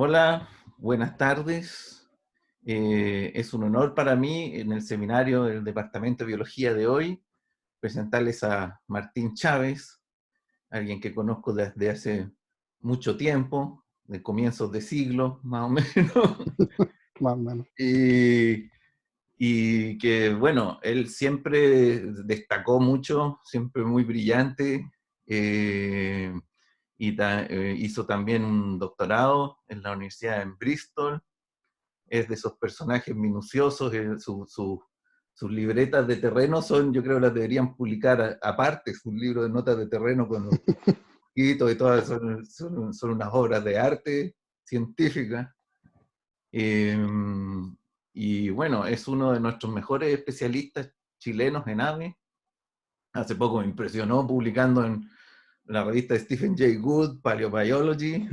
Hola, buenas tardes. Es un honor para mí en el seminario del Departamento de Biología de hoy presentarles a Martín Chávez, alguien que conozco desde hace mucho tiempo, de comienzos de siglo, más o menos, Más o menos. y, y que, bueno, él siempre destacó mucho, siempre muy brillante, eh, hizo también un doctorado en la Universidad en Bristol. Es de esos personajes minuciosos, sus libretas de terreno son, yo creo que las deberían publicar aparte, sus libros de notas de terreno con los escritos y todas son unas obras de arte científica. Eh, y bueno, es uno de nuestros mejores especialistas chilenos en aves. Hace poco me impresionó publicando en la revista de Stephen Jay Gould, Paleobiology.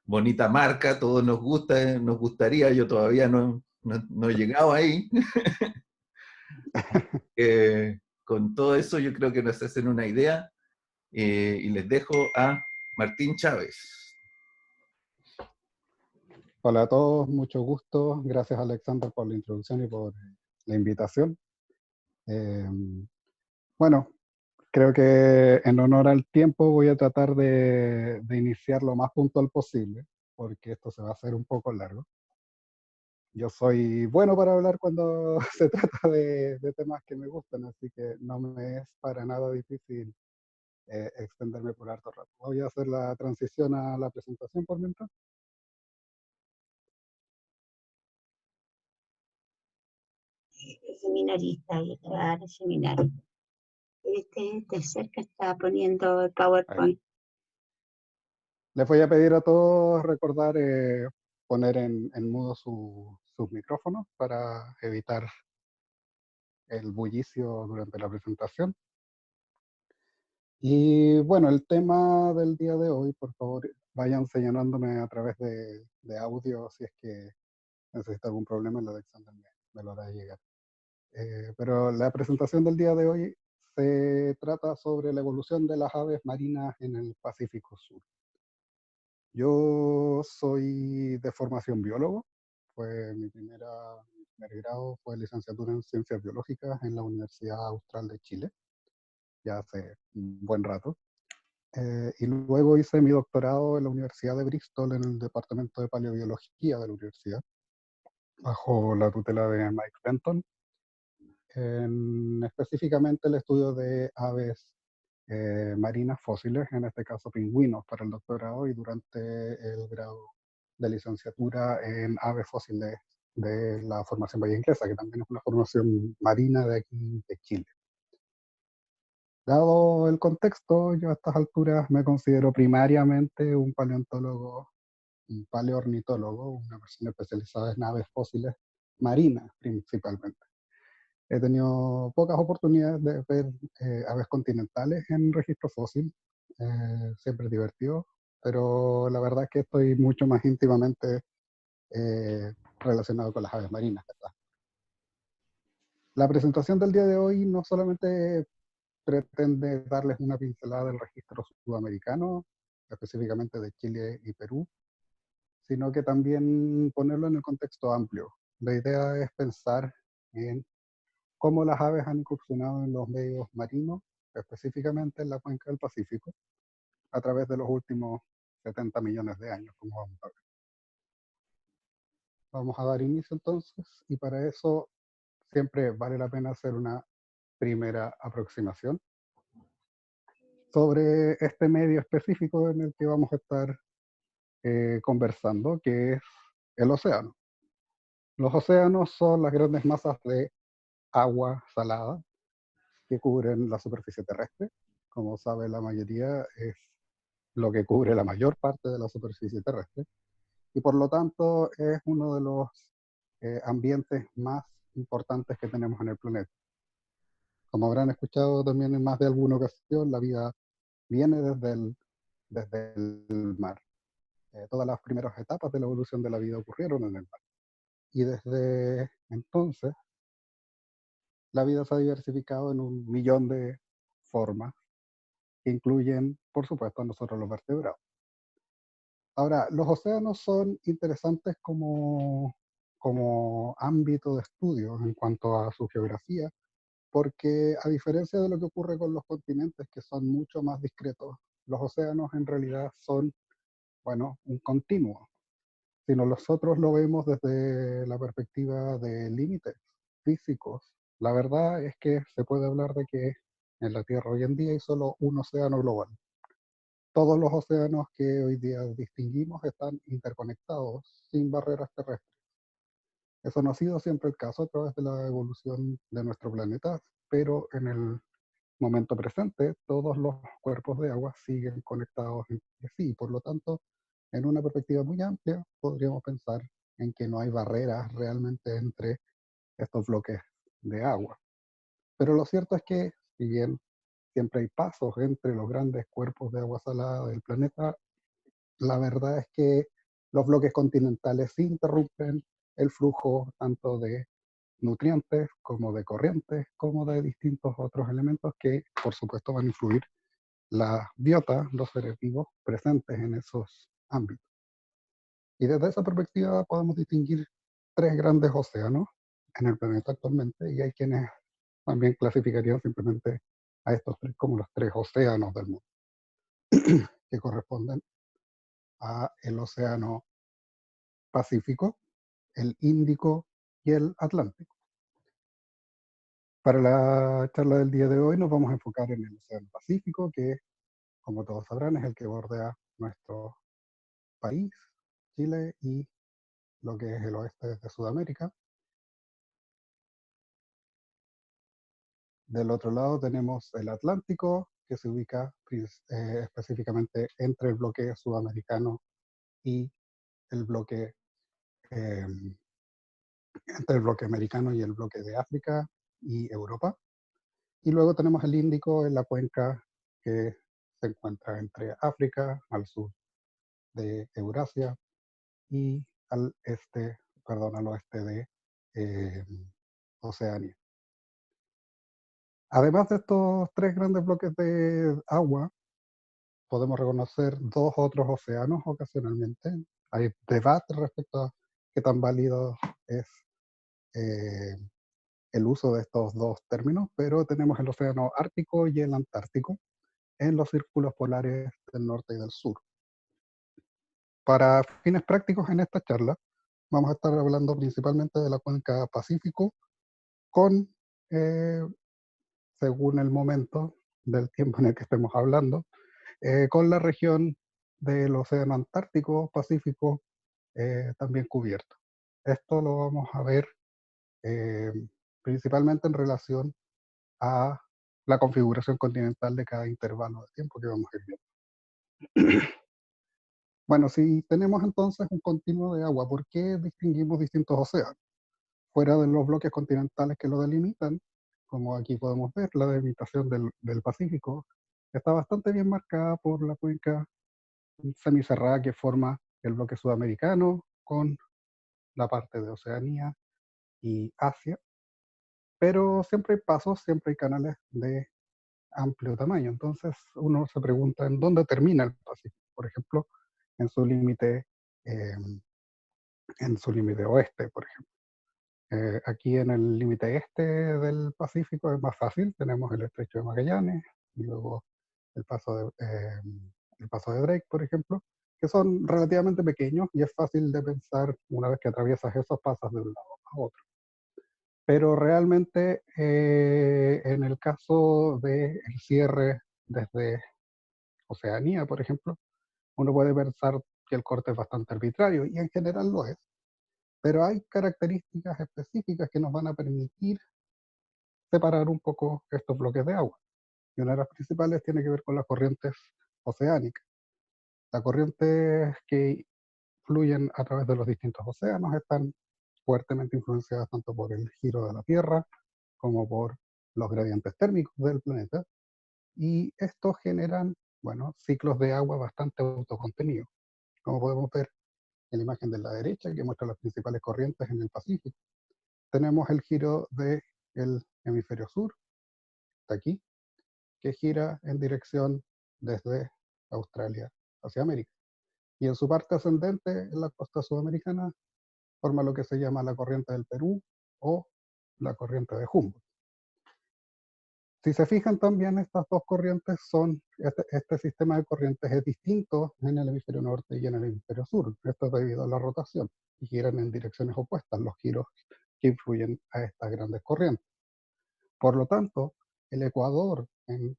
Bonita marca, todos nos gusta, nos gustaría, yo todavía no he llegado ahí. Con todo eso yo creo que nos hacen una idea y les dejo a Martín Chávez. Hola a todos, mucho gusto. Gracias Alexander por la introducción y por la invitación. Eh, bueno, creo que en honor al tiempo voy a tratar de iniciar lo más puntual posible, porque esto se va a hacer un poco largo. Yo soy bueno para hablar cuando se trata de temas que me gustan, así que no me es para nada difícil extenderme por harto rato. Voy a hacer la transición a la presentación por mientras. Seminarista y que va a dar el seminario. De cerca está poniendo el Ahí. PowerPoint. Les voy a pedir a todos recordar poner en mudo sus micrófonos para evitar el bullicio durante la presentación. Y bueno, el tema del día de hoy, por favor, vayan señalándome a través de audio si es que necesita algún problema, el Alexander me lo hará llegar. Pero la presentación del día de hoy se trata sobre la evolución de las aves marinas en el Pacífico Sur. Yo soy de formación biólogo, mi primer grado fue licenciatura en Ciencias Biológicas en la Universidad Austral de Chile, ya hace un buen rato. Y luego hice mi doctorado en la Universidad de Bristol en el Departamento de Paleobiología de la universidad, bajo la tutela de Mike Benton, en específicamente el estudio de aves marinas fósiles, en este caso pingüinos para el doctorado, y durante el grado de licenciatura en aves fósiles de la formación Valle Inglesa, que también es una formación marina de aquí de Chile. Dado el contexto, yo a estas alturas me considero primariamente un paleontólogo, un paleoornitólogo, una persona especializada en aves fósiles marinas principalmente. He tenido pocas oportunidades de ver aves continentales en registro fósil, siempre es divertido, pero la verdad es que estoy mucho más íntimamente relacionado con las aves marinas, ¿verdad? La presentación del día de hoy no solamente pretende darles una pincelada del registro sudamericano, específicamente de Chile y Perú, sino que también ponerlo en el contexto amplio. La idea es pensar en cómo las aves han incursionado en los medios marinos, específicamente en la cuenca del Pacífico, a través de los últimos 70 millones de años, como vamos a ver. Vamos a dar inicio entonces, y para eso siempre vale la pena hacer una primera aproximación sobre este medio específico en el que vamos a estar conversando, que es el océano. Los océanos son las grandes masas de agua salada que cubren la superficie terrestre. Como sabe la mayoría, es lo que cubre la mayor parte de la superficie terrestre, y por lo tanto es uno de los ambientes más importantes que tenemos en el planeta. Como habrán escuchado también en más de alguna ocasión, la vida viene desde el mar. Todas las primeras etapas de la evolución de la vida ocurrieron en el mar. Y desde entonces, la vida se ha diversificado en un millón de formas que incluyen, por supuesto, a nosotros los vertebrados. Ahora, los océanos son interesantes como ámbito de estudio en cuanto a su geografía, porque a diferencia de lo que ocurre con los continentes, que son mucho más discretos, los océanos en realidad son, bueno, un continuo. Si nosotros lo vemos desde la perspectiva de límites físicos, la verdad es que se puede hablar de que en la Tierra hoy en día hay solo un océano global. Todos los océanos que hoy día distinguimos están interconectados sin barreras terrestres. Eso no ha sido siempre el caso a través de la evolución de nuestro planeta, pero en el momento presente todos los cuerpos de agua siguen conectados entre sí. Por lo tanto, en una perspectiva muy amplia, podríamos pensar en que no hay barreras realmente entre estos bloques de agua. Pero lo cierto es que, si bien siempre hay pasos entre los grandes cuerpos de agua salada del planeta, la verdad es que los bloques continentales sí interrumpen el flujo tanto de nutrientes como de corrientes, como de distintos otros elementos que, por supuesto, van a influir la biota, los seres vivos presentes en esos ámbitos. Y desde esa perspectiva podemos distinguir tres grandes océanos en el planeta actualmente, y hay quienes también clasificarían simplemente a estos tres como los tres océanos del mundo, que corresponden a el océano Pacífico, el Índico y el Atlántico. Para la charla del día de hoy nos vamos a enfocar en el océano Pacífico, que, como todos sabrán, es el que bordea nuestro país, Chile, y lo que es el oeste de Sudamérica. Del otro lado tenemos el Atlántico, que se ubica específicamente entre el bloque sudamericano y el bloque, eh, entre el bloque americano y el bloque de África y Europa. Y luego tenemos el Índico en la cuenca que se encuentra entre África, al sur de Eurasia, y al oeste de eh, Oceanía. Además de estos tres grandes bloques de agua, podemos reconocer dos otros océanos ocasionalmente. Hay debate respecto a qué tan válido es eh, el uso de estos dos términos, pero tenemos el océano Ártico y el Antártico en los círculos polares del norte y del sur. Para fines prácticos en esta charla, vamos a estar hablando principalmente de la cuenca Pacífico con, eh, según el momento del tiempo en el que estemos hablando, con la región del océano Antártico, Pacífico, también cubierto. Esto lo vamos a ver eh, principalmente en relación a la configuración continental de cada intervalo de tiempo que vamos a ir viendo. Bueno, si tenemos entonces un continuo de agua, ¿por qué distinguimos distintos océanos? Fuera de los bloques continentales que lo delimitan, como aquí podemos ver, la delimitación del Pacífico está bastante bien marcada por la cuenca semicerrada que forma el bloque sudamericano con la parte de Oceanía y Asia, pero siempre hay pasos, siempre hay canales de amplio tamaño. Entonces uno se pregunta en dónde termina el Pacífico, por ejemplo, en su límite eh, oeste, por ejemplo. Aquí en el límite este del Pacífico es más fácil, tenemos el estrecho de Magallanes y luego el paso el paso de Drake, por ejemplo, que son relativamente pequeños y es fácil de pensar una vez que atraviesas esos pasos de un lado a otro. Pero realmente en el caso del cierre desde Oceanía, por ejemplo, uno puede pensar que el corte es bastante arbitrario y en general lo es, pero hay características específicas que nos van a permitir separar un poco estos bloques de agua. Y una de las principales tiene que ver con las corrientes oceánicas. Las corrientes que fluyen a través de los distintos océanos están fuertemente influenciadas tanto por el giro de la Tierra como por los gradientes térmicos del planeta, y estos generan, bueno, ciclos de agua bastante autocontenidos, como podemos ver en la imagen de la derecha que muestra las principales corrientes en el Pacífico. Tenemos el giro del hemisferio sur, de aquí, que gira en dirección desde Australia hacia América. Y en su parte ascendente, en la costa sudamericana, forma lo que se llama la corriente del Perú o la corriente de Humboldt. Si se fijan también, estas dos corrientes este sistema de corrientes es distinto en el hemisferio norte y en el hemisferio sur. Esto es debido a la rotación y giran en direcciones opuestas los giros que influyen a estas grandes corrientes. Por lo tanto, el ecuador, en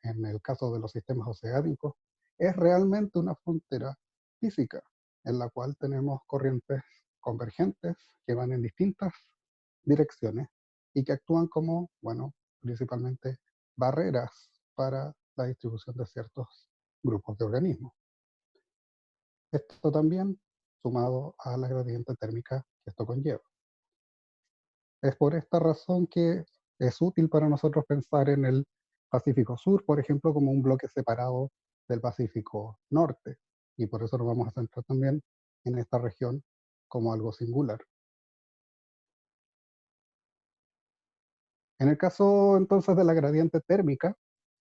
el caso de los sistemas oceánicos, es realmente una frontera física en la cual tenemos corrientes convergentes que van en distintas direcciones y que actúan como, bueno, principalmente barreras para la distribución de ciertos grupos de organismos. Esto también sumado a la gradiente térmica que esto conlleva. Es por esta razón que es útil para nosotros pensar en el Pacífico Sur, por ejemplo, como un bloque separado del Pacífico Norte. Y por eso nos vamos a centrar también en esta región como algo singular. En el caso entonces de la gradiente térmica,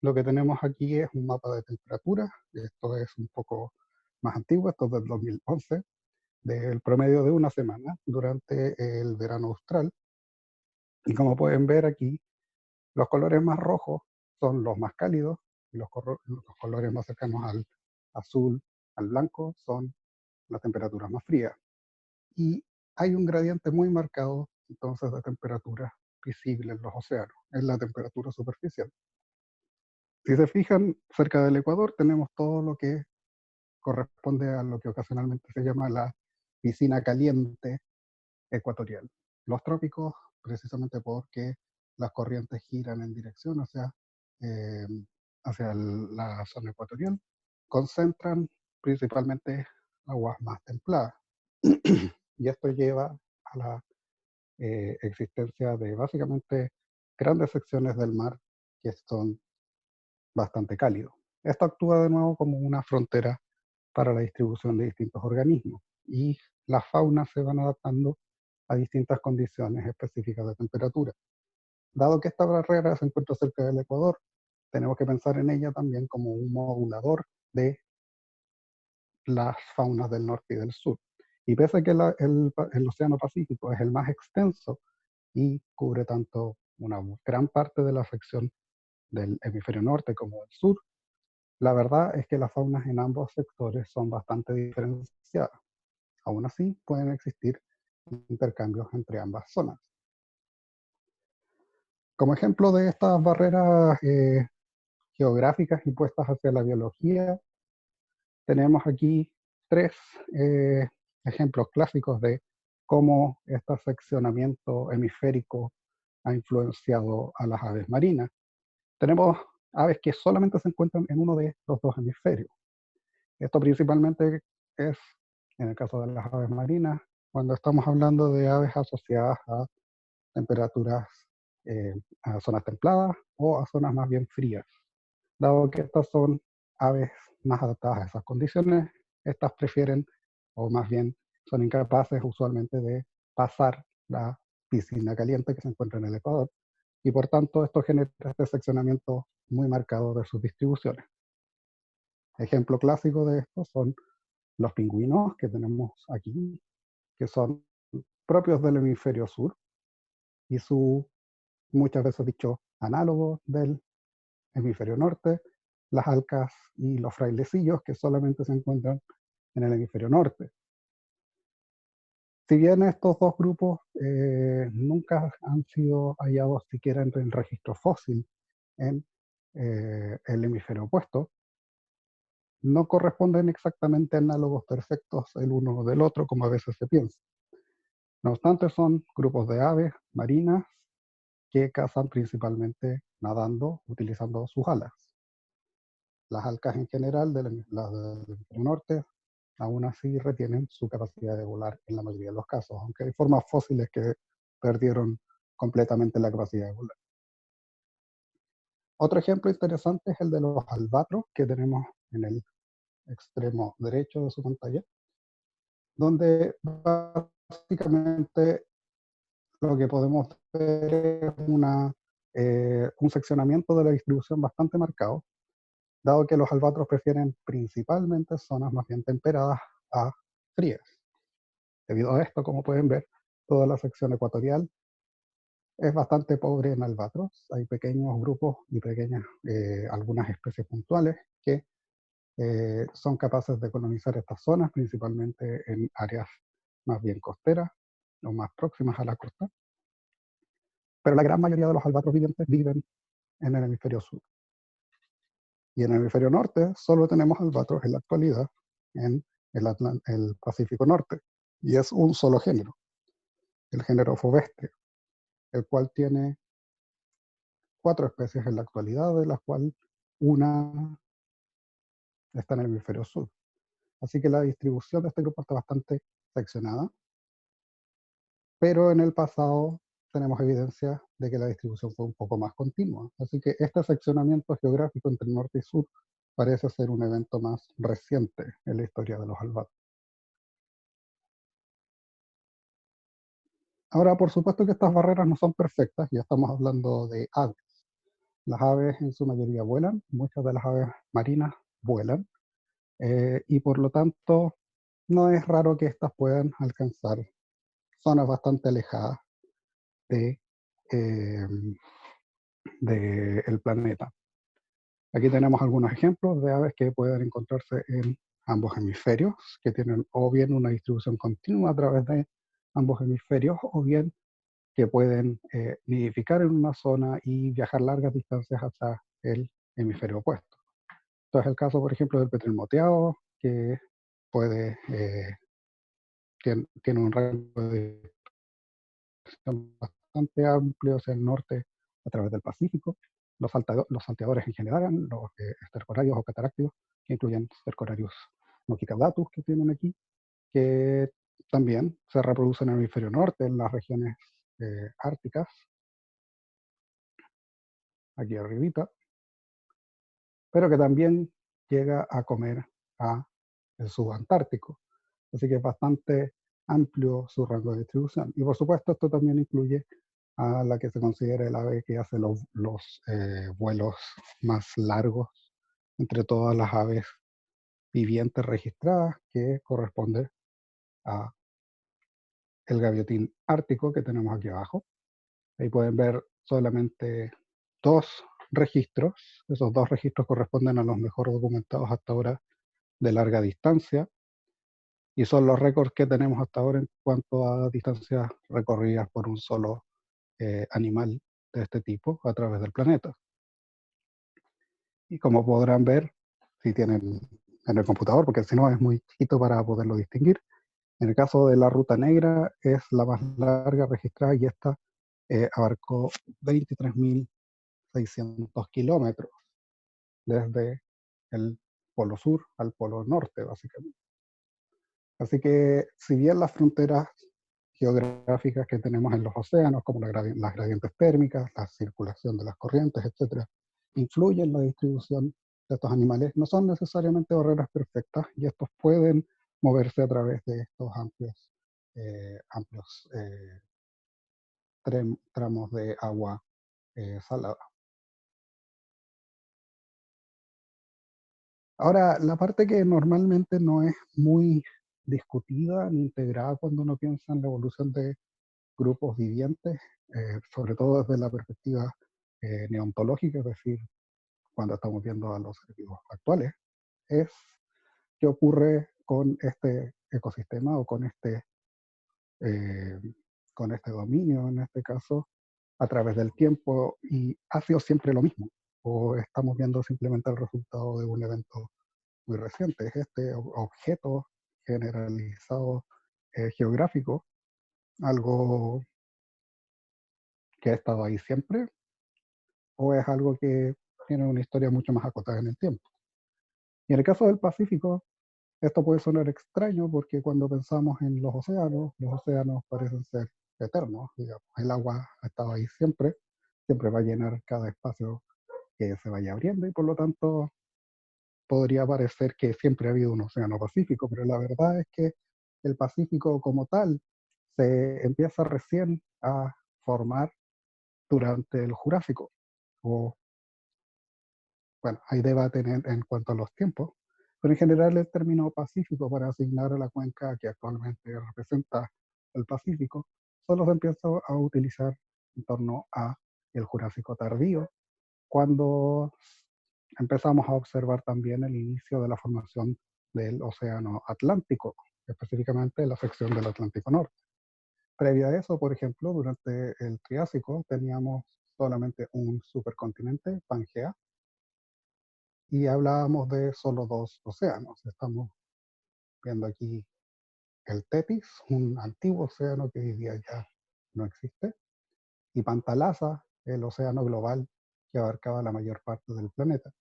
lo que tenemos aquí es un mapa de temperatura. Esto es un poco más antiguo, esto es del 2011, del promedio de una semana durante el verano austral. Y como pueden ver aquí, los colores más rojos son los más cálidos y los colores más cercanos al azul, al blanco, son las temperaturas más frías. Y hay un gradiente muy marcado entonces de temperatura visible en los océanos, en la temperatura superficial. Si se fijan, cerca del Ecuador tenemos todo lo que corresponde a lo que ocasionalmente se llama la piscina caliente ecuatorial. Los trópicos, precisamente porque las corrientes giran en dirección eh, hacia la zona ecuatorial, concentran principalmente aguas más templadas. Y esto lleva a la existencia de básicamente grandes secciones del mar que son bastante cálidos. Esto actúa de nuevo como una frontera para la distribución de distintos organismos y las faunas se van adaptando a distintas condiciones específicas de temperatura. Dado que esta barrera se encuentra cerca del Ecuador, tenemos que pensar en ella también como un modulador de las faunas del norte y del sur. Y pese a que el Océano Pacífico es el más extenso y cubre tanto una gran parte de la sección del hemisferio norte como del sur, la verdad es que las faunas en ambos sectores son bastante diferenciadas. Aún así, pueden existir intercambios entre ambas zonas. Como ejemplo de estas barreras geográficas impuestas hacia la biología, tenemos aquí tres ejemplos clásicos de cómo este seccionamiento hemisférico ha influenciado a las aves marinas. Tenemos aves que solamente se encuentran en uno de los dos hemisferios. Esto principalmente es, en el caso de las aves marinas, cuando estamos hablando de aves asociadas a temperaturas, a zonas templadas o a zonas más bien frías. Dado que estas son aves más adaptadas a esas condiciones, estas prefieren, o más bien son incapaces usualmente de pasar la piscina caliente que se encuentra en el Ecuador, y por tanto esto genera este seccionamiento muy marcado de sus distribuciones. Ejemplo clásico de esto son los pingüinos que tenemos aquí, que son propios del hemisferio sur y su muchas veces dicho análogo del hemisferio norte, las alcas y los frailecillos que solamente se encuentran en el hemisferio norte. Si bien estos dos grupos nunca han sido hallados siquiera en el registro fósil en el hemisferio opuesto, no corresponden exactamente a análogos perfectos el uno del otro como a veces se piensa. No obstante, son grupos de aves marinas que cazan principalmente nadando utilizando sus alas. Las alcas en general las del hemisferio norte aún así retienen su capacidad de volar en la mayoría de los casos, aunque hay formas fósiles que perdieron completamente la capacidad de volar. Otro ejemplo interesante es el de los albatros que tenemos en el extremo derecho de su pantalla, donde básicamente lo que podemos ver es un seccionamiento de la distribución bastante marcado, dado que los albatros prefieren principalmente zonas más bien temperadas a frías. Debido a esto, como pueden ver, toda la sección ecuatorial es bastante pobre en albatros. Hay pequeños grupos y algunas especies puntuales que son capaces de colonizar estas zonas, principalmente en áreas más bien costeras o más próximas a la costa. Pero la gran mayoría de los albatros vivientes viven en el hemisferio sur. Y en el hemisferio norte solo tenemos albatros en la actualidad en el Pacífico Norte. Y es un solo género, el género Fovestria, el cual tiene 4 especies en la actualidad, de las cuales una está en el hemisferio sur. Así que la distribución de este grupo está bastante seccionada, pero en el pasado tenemos evidencia de que la distribución fue un poco más continua. Así que este seccionamiento geográfico entre norte y sur parece ser un evento más reciente en la historia de los albatros. Ahora, por supuesto que estas barreras no son perfectas, ya estamos hablando de aves. Las aves en su mayoría vuelan, muchas de las aves marinas vuelan, y por lo tanto no es raro que estas puedan alcanzar zonas bastante alejadas de, del planeta. Aquí tenemos algunos ejemplos de aves que pueden encontrarse en ambos hemisferios, que tienen o bien una distribución continua a través de ambos hemisferios, o bien que pueden nidificar en una zona y viajar largas distancias hasta el hemisferio opuesto. Esto es el caso, por ejemplo, del petrel moteado, que tiene un rango de distribución bastante amplio hacia el norte a través del Pacífico. Los salteadores en general, los estercorarios o cataráctidos, que incluyen estercorarios noquicaudatus que tienen aquí, que también se reproducen en el hemisferio norte, en las regiones árticas, aquí arribita, pero que también llega a comer a el subantártico. Así que es bastante amplio su rango de distribución. Y por supuesto esto también incluye a la que se considera el ave que hace los vuelos más largos entre todas las aves vivientes registradas, que corresponde a el gaviotín ártico que tenemos aquí abajo. Ahí pueden ver solamente 2 registros. Esos 2 registros corresponden a los mejor documentados hasta ahora de larga distancia, y son los récords que tenemos hasta ahora en cuanto a distancias recorridas por un solo animal de este tipo a través del planeta. Y como podrán ver, si tienen en el computador, porque si no es muy chiquito para poderlo distinguir, en el caso de la ruta negra es la más larga registrada, y esta abarcó 23.600 kilómetros desde el polo sur al polo norte, básicamente. Así que, si bien las fronteras geográficas que tenemos en los océanos, como las gradientes térmicas, la circulación de las corrientes, etc., influyen en la distribución de estos animales, no son necesariamente barreras perfectas, y estos pueden moverse a través de estos amplios tramos de agua salada. Ahora, la parte que normalmente no es muy discutida ni integrada cuando uno piensa en la evolución de grupos vivientes, sobre todo desde la perspectiva neontológica, es decir, cuando estamos viendo a los seres vivos actuales, es qué ocurre con este ecosistema o eh, con este dominio, en este caso, a través del tiempo, y ha sido siempre lo mismo, o estamos viendo simplemente el resultado de un evento muy reciente. Es este objeto generalizado geográfico, algo que ha estado ahí siempre, o es algo que tiene una historia mucho más acotada en el tiempo. Y en el caso del Pacífico, esto puede sonar extraño, porque cuando pensamos en los océanos parecen ser eternos, digamos. El agua ha estado ahí siempre, siempre va a llenar cada espacio que se vaya abriendo, y por lo tanto podría parecer que siempre ha habido un océano Pacífico, pero la verdad es que el Pacífico como tal se empieza recién a formar durante el Jurásico, o bueno, hay debate en cuanto a los tiempos, pero en general el término Pacífico para asignar a la cuenca que actualmente representa el Pacífico solo se empieza a utilizar en torno a el Jurásico tardío, cuando empezamos a observar también el inicio de la formación del Océano Atlántico, específicamente la sección del Atlántico Norte. Previo a eso, por ejemplo, durante el Triásico teníamos solamente un supercontinente, Pangea, y hablábamos de solo dos océanos. Estamos viendo aquí el Tetis, un antiguo océano que hoy día ya no existe, y Pantalasa, el océano global que abarcaba la mayor parte del planeta.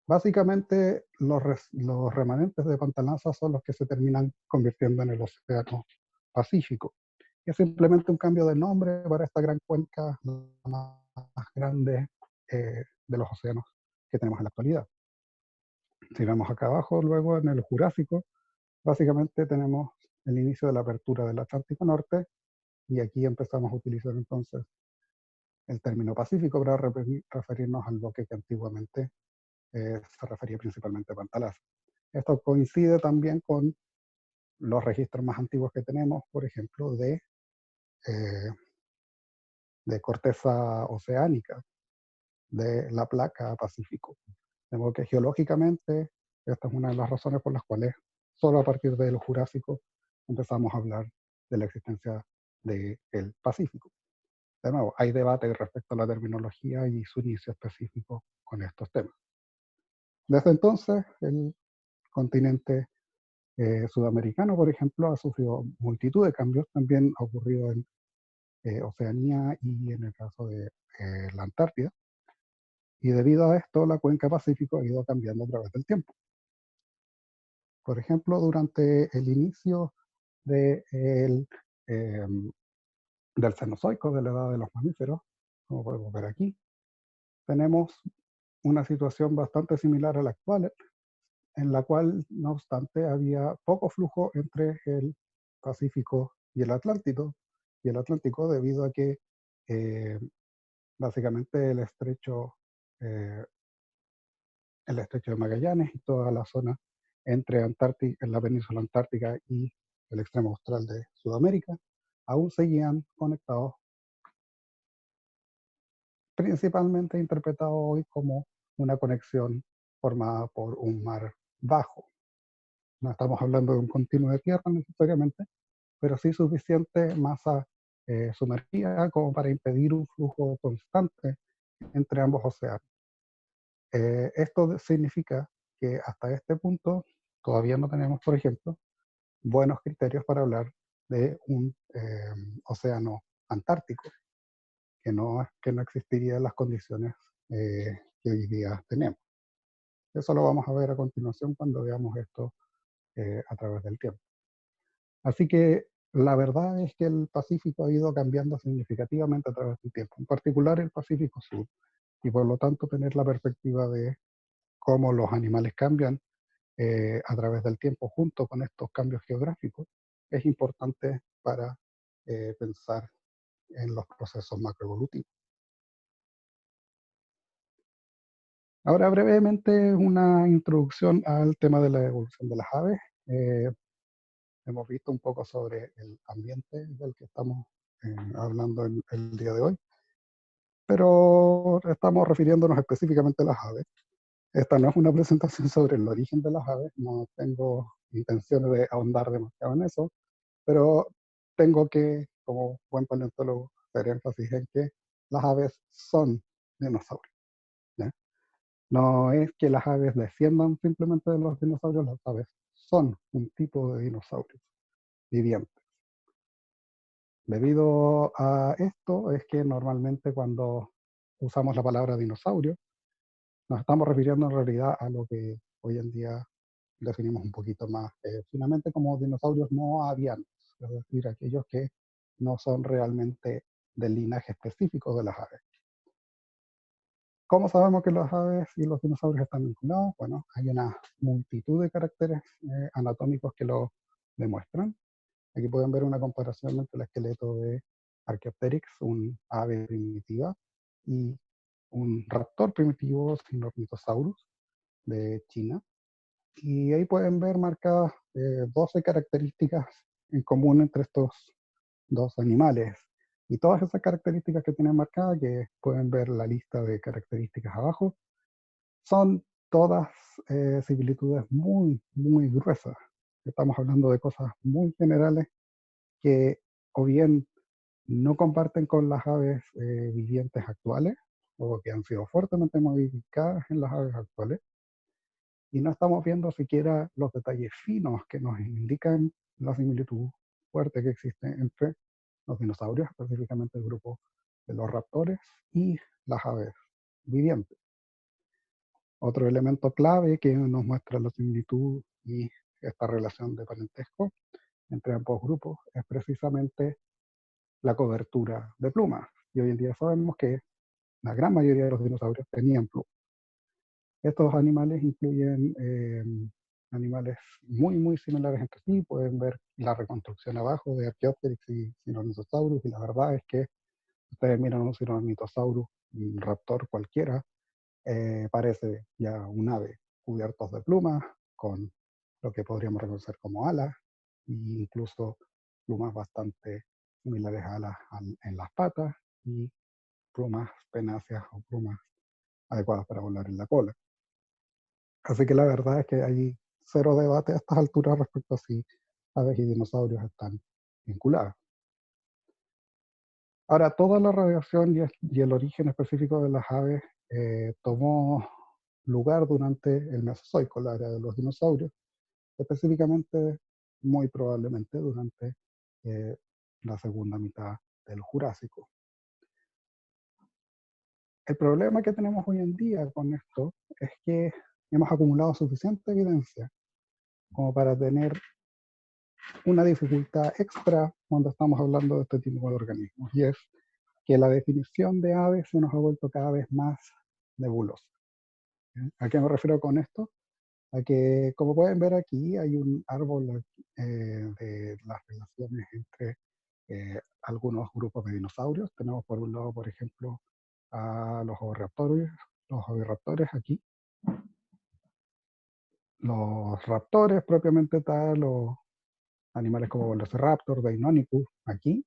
Básicamente, los remanentes de Pantalasa son los que se terminan convirtiendo en el océano Pacífico. Es simplemente un cambio de nombre para esta gran cuenca, la más grande de los océanos que tenemos en la actualidad. Si vemos acá abajo, luego en el Jurásico, básicamente tenemos el inicio de la apertura del Atlántico Norte, y aquí empezamos a utilizar entonces el término Pacífico para referirnos al bloque que antiguamente se refería principalmente a Pantalasa. Esto coincide también con los registros más antiguos que tenemos, por ejemplo, de corteza oceánica, de la placa Pacífico. De modo que geológicamente, esta es una de las razones por las cuales solo a partir del Jurásico empezamos a hablar de la existencia del Pacífico. De nuevo, hay debate respecto a la terminología y su inicio específico con estos temas. Desde entonces, el continente sudamericano, por ejemplo, ha sufrido multitud de cambios. También ha ocurrido en Oceanía y en el caso de la Antártida. Y debido a esto, la cuenca Pacífico ha ido cambiando a través del tiempo. Por ejemplo, durante el inicio de del Cenozoico, de la edad de los mamíferos, como podemos ver aquí, tenemos una situación bastante similar a la actual, en la cual, no obstante, había poco flujo entre el Pacífico y el Atlántico debido a que eh, básicamente eh, el estrecho de Magallanes y toda la zona entre en la península antártica y el extremo austral de Sudamérica, aún seguían conectados, principalmente interpretados hoy como una conexión formada por un mar bajo. No estamos hablando de un continuo de tierra necesariamente, pero sí suficiente masa sumergida como para impedir un flujo constante entre ambos océanos. Esto significa que hasta este punto todavía no tenemos, por ejemplo, buenos criterios para hablar de un océano antártico, que no existiría en las condiciones que hoy día tenemos. Eso lo vamos a ver a continuación cuando veamos esto a través del tiempo. Así que la verdad es que el Pacífico ha ido cambiando significativamente a través del tiempo, en particular el Pacífico Sur, y por lo tanto tener la perspectiva de cómo los animales cambian a través del tiempo junto con estos cambios geográficos es importante para pensar en los procesos macroevolutivos. Ahora brevemente una introducción al tema de la evolución de las aves. Eh, Hemos visto un poco sobre el ambiente del que estamos hablando el día de hoy, pero estamos refiriéndonos específicamente a las aves. Esta no es una presentación sobre el origen de las aves, no tengo intenciones de ahondar demasiado en eso, pero tengo que, como buen paleontólogo, hacer énfasis en que las aves son dinosaurios, ¿ya? No es que las aves desciendan simplemente de los dinosaurios, las aves son un tipo de dinosaurios vivientes. Debido a esto es que normalmente cuando usamos la palabra dinosaurio, nos estamos refiriendo en realidad a lo que hoy en día definimos un poquito más finamente como dinosaurios no avianos, es decir, aquellos que no son realmente del linaje específico de las aves. ¿Cómo sabemos que las aves y los dinosaurios están vinculados? Bueno, hay una multitud de caracteres anatómicos que lo demuestran. Aquí pueden ver una comparación entre el esqueleto de Archaeopteryx, un ave primitiva, y un raptor primitivo, Sinornithosaurus, de China. Y ahí pueden ver marcadas 12 características en común entre estos dos animales. Y todas esas características que tienen marcadas, que pueden ver la lista de características abajo, son todas similitudes muy, muy gruesas. Estamos hablando de cosas muy generales que o bien no comparten con las aves vivientes actuales o que han sido fuertemente modificadas en las aves actuales. Y no estamos viendo siquiera los detalles finos que nos indican la similitud fuerte que existe entre los dinosaurios, específicamente el grupo de los raptores y las aves vivientes. Otro elemento clave que nos muestra la similitud y esta relación de parentesco entre ambos grupos es precisamente la cobertura de plumas. Y hoy en día sabemos que la gran mayoría de los dinosaurios tenían plumas. Estos animales incluyen animales muy, muy similares entre sí. Pueden ver la reconstrucción abajo de Archaeopteryx y Sinornithosaurus. Y la verdad es que ustedes miran un Sinornithosaurus, un raptor cualquiera, parece ya un ave cubiertos de plumas, con lo que podríamos reconocer como alas, e incluso plumas bastante similares a alas en las patas y plumas penáceas o plumas adecuadas para volar en la cola. Así que la verdad es que hay cero debate a estas alturas respecto a si aves y dinosaurios están vinculadas. Ahora, toda la radiación y el origen específico de las aves tomó lugar durante el Mesozoico, la era de los dinosaurios, específicamente, muy probablemente durante la segunda mitad del Jurásico. El problema que tenemos hoy en día con esto es que hemos acumulado suficiente evidencia como para tener una dificultad extra cuando estamos hablando de este tipo de organismos, y es que la definición de aves se nos ha vuelto cada vez más nebulosa. ¿A qué me refiero con esto? A que, como pueden ver aquí, hay un árbol de las relaciones entre algunos grupos de dinosaurios. Tenemos por un lado, por ejemplo, a los oviraptores aquí, los raptores propiamente tal, los animales como Velociraptor, Deinonychus aquí,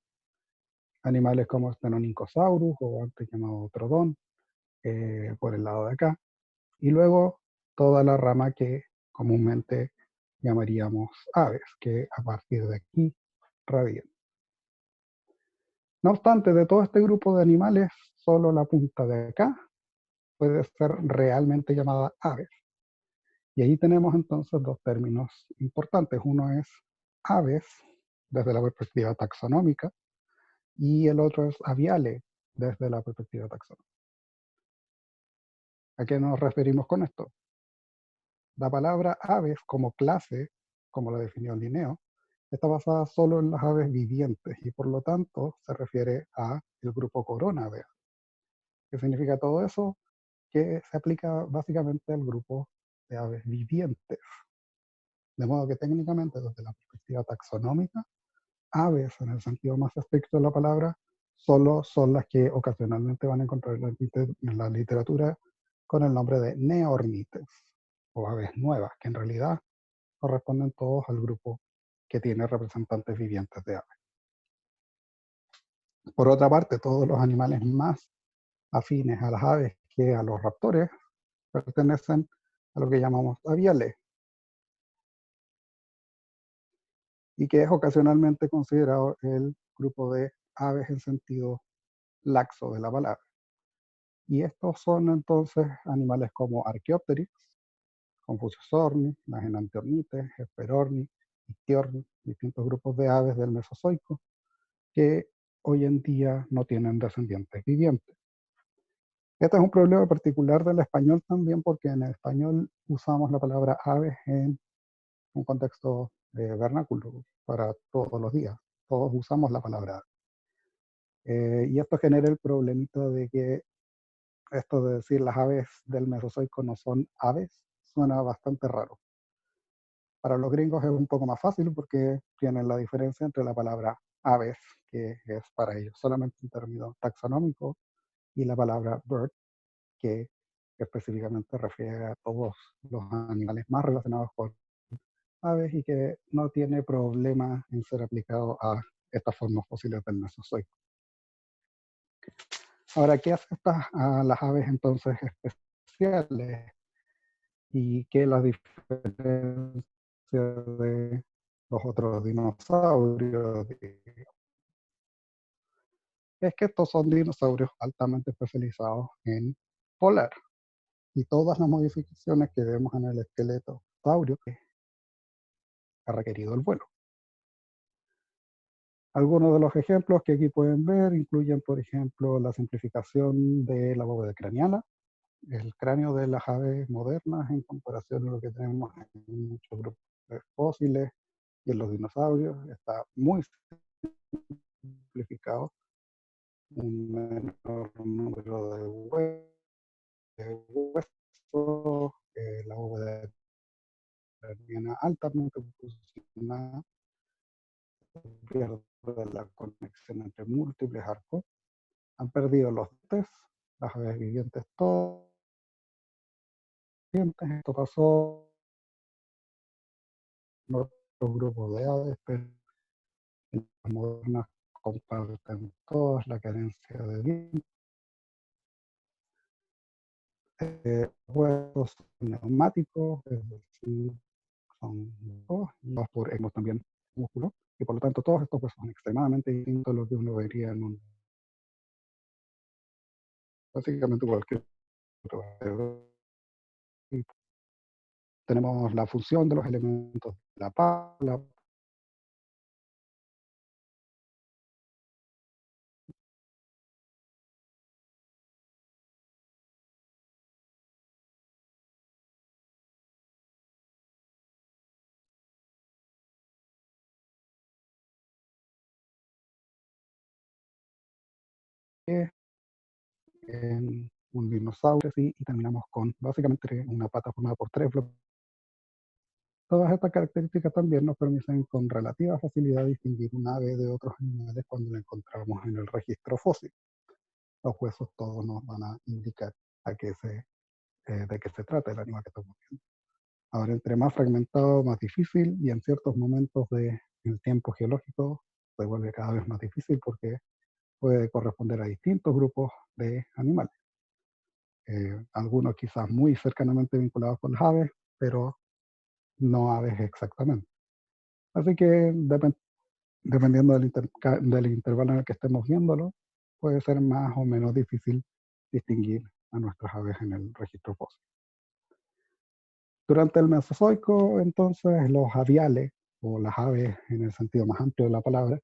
animales como Stenonychosaurus o antes llamado Trodon por el lado de acá, y luego toda la rama que comúnmente llamaríamos aves, que a partir de aquí radian. No obstante, de todo este grupo de animales, solo la punta de acá puede ser realmente llamada aves. Y ahí tenemos entonces dos términos importantes. Uno es aves, desde la perspectiva taxonómica, y el otro es aviale, desde la perspectiva taxonómica. ¿A qué nos referimos con esto? La palabra aves como clase, como la definió Linneo, está basada solo en las aves vivientes y por lo tanto se refiere a el grupo corona de aves. ¿Qué significa todo eso? Que se aplica básicamente al grupo de aves vivientes. De modo que técnicamente, desde la perspectiva taxonómica, aves, en el sentido más estricto de la palabra, solo son las que ocasionalmente van a encontrar en la literatura con el nombre de neornites, o aves nuevas, que en realidad corresponden todos al grupo que tiene representantes vivientes de aves. Por otra parte, todos los animales más afines a las aves que a los raptores pertenecen a lo que llamamos aviales, y que es ocasionalmente considerado el grupo de aves en sentido laxo de la palabra. Y estos son entonces animales como Archaeopteryx, Confuciusornis, las enantiornites, Hesperornis, Ictiornis, distintos grupos de aves del Mesozoico, que hoy en día no tienen descendientes vivientes. Este es un problema particular del español también, porque en el español usamos la palabra aves en un contexto vernáculo para todos los días. Todos usamos la palabra ave. Y esto genera el problemita de que esto de decir las aves del Mesozoico no son aves suena bastante raro. Para los gringos es un poco más fácil porque tienen la diferencia entre la palabra aves, que es para ellos solamente un término taxonómico, y la palabra bird, que específicamente refiere a todos los animales más relacionados con aves y que no tiene problema en ser aplicado a estas formas fósiles del Mesozoico. Ahora, ¿qué hace a las aves entonces especiales y qué las diferencia de los otros dinosaurios? Es que estos son dinosaurios altamente especializados en volar y todas las modificaciones que vemos en el esqueleto saurio que ha requerido el vuelo. Algunos de los ejemplos que aquí pueden ver incluyen, por ejemplo, la simplificación de la bóveda craneana, el cráneo de las aves modernas en comparación a lo que tenemos en muchos grupos fósiles y en los dinosaurios. Está muy simplificado, un menor número de huesos, la bóveda craneana altamente posicionada, pierde la conexión entre múltiples arcos, han perdido los dientes, las aves vivientes todos dientes. Esto pasó en otros grupos de aves, pero en las modernas comparten todas la carencia de dientes. Huesos neumáticos, es decir, son dos, los por hemos también músculos, y por lo tanto todos estos huesos son extremadamente distintos a lo que uno vería en un básicamente cualquier otro. Tenemos la función de los elementos de la pala, en un dinosaurio, sí, y terminamos con básicamente una pata formada por tres bloques. Todas estas características también nos permiten con relativa facilidad distinguir un ave de otros animales cuando la encontramos en el registro fósil. Los huesos todos nos van a indicar de qué se trata el animal que estamos viendo. Ahora, entre más fragmentado, más difícil, y en ciertos momentos del tiempo geológico se vuelve cada vez más difícil porque puede corresponder a distintos grupos de animales. Algunos quizás muy cercanamente vinculados con las aves, pero no aves exactamente. Así que dependiendo del intervalo en el que estemos viéndolo, puede ser más o menos difícil distinguir a nuestras aves en el registro fósil. Durante el Mesozoico, entonces, los aviales, o las aves en el sentido más amplio de la palabra,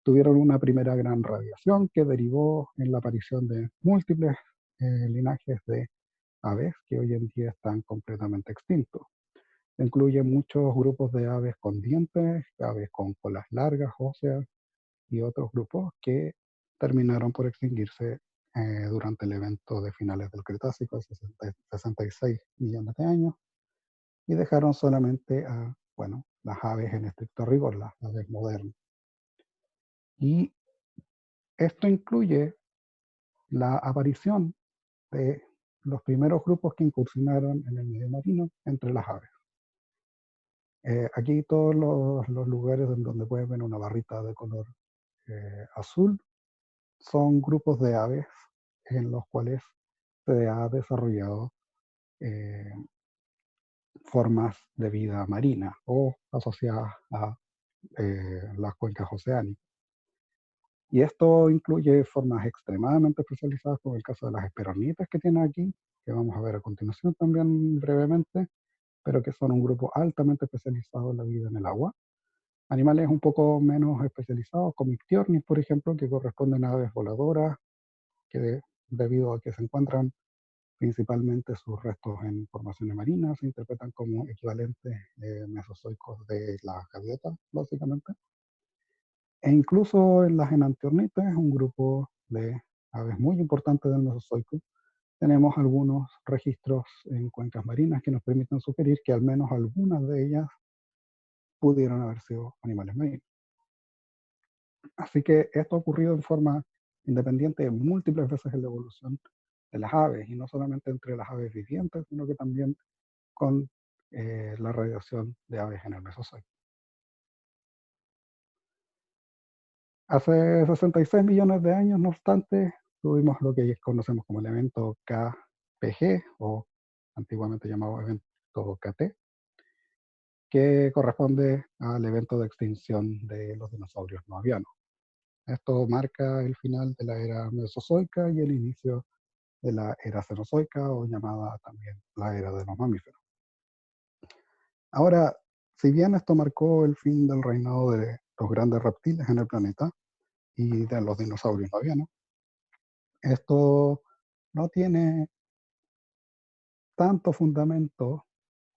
tuvieron una primera gran radiación que derivó en la aparición de múltiples linajes de aves que hoy en día están completamente extintos. Incluye muchos grupos de aves con dientes, aves con colas largas, óseas, y otros grupos que terminaron por extinguirse durante el evento de finales del Cretácico, 66 millones de años, y dejaron solamente a, bueno, las aves en estricto rigor, las aves modernas. Y esto incluye la aparición de los primeros grupos que incursionaron en el medio marino entre las aves. Aquí todos los lugares en donde pueden ver una barrita de color azul son grupos de aves en los cuales se ha desarrollado eh, formas de vida marina o asociadas a las cuencas oceánicas. Y esto incluye formas extremadamente especializadas, como el caso de las esperonitas que tiene aquí, que vamos a ver a continuación también brevemente, pero que son un grupo altamente especializado en la vida en el agua. Animales un poco menos especializados, como ictiornis, por ejemplo, que corresponden a aves voladoras, que debido a que se encuentran principalmente sus restos en formaciones marinas, se interpretan como equivalentes mesozoicos de las gaviotas, básicamente. E incluso en las enantiornites, un grupo de aves muy importante del Mesozoico, tenemos algunos registros en cuencas marinas que nos permiten sugerir que al menos algunas de ellas pudieron haber sido animales marinos. Así que esto ha ocurrido en forma independiente múltiples veces en la evolución las aves, y no solamente entre las aves vivientes, sino que también con la radiación de aves en el Mesozoico. Hace 66 millones de años, no obstante, tuvimos lo que conocemos como el evento KPG, o antiguamente llamado evento KT, que corresponde al evento de extinción de los dinosaurios no avianos. Esto marca el final de la era mesozoica y el inicio de la era cenozoica, o llamada también la era de los mamíferos. Ahora, si bien esto marcó el fin del reinado de los grandes reptiles en el planeta y de los dinosaurios no avianos, esto no tiene tanto fundamento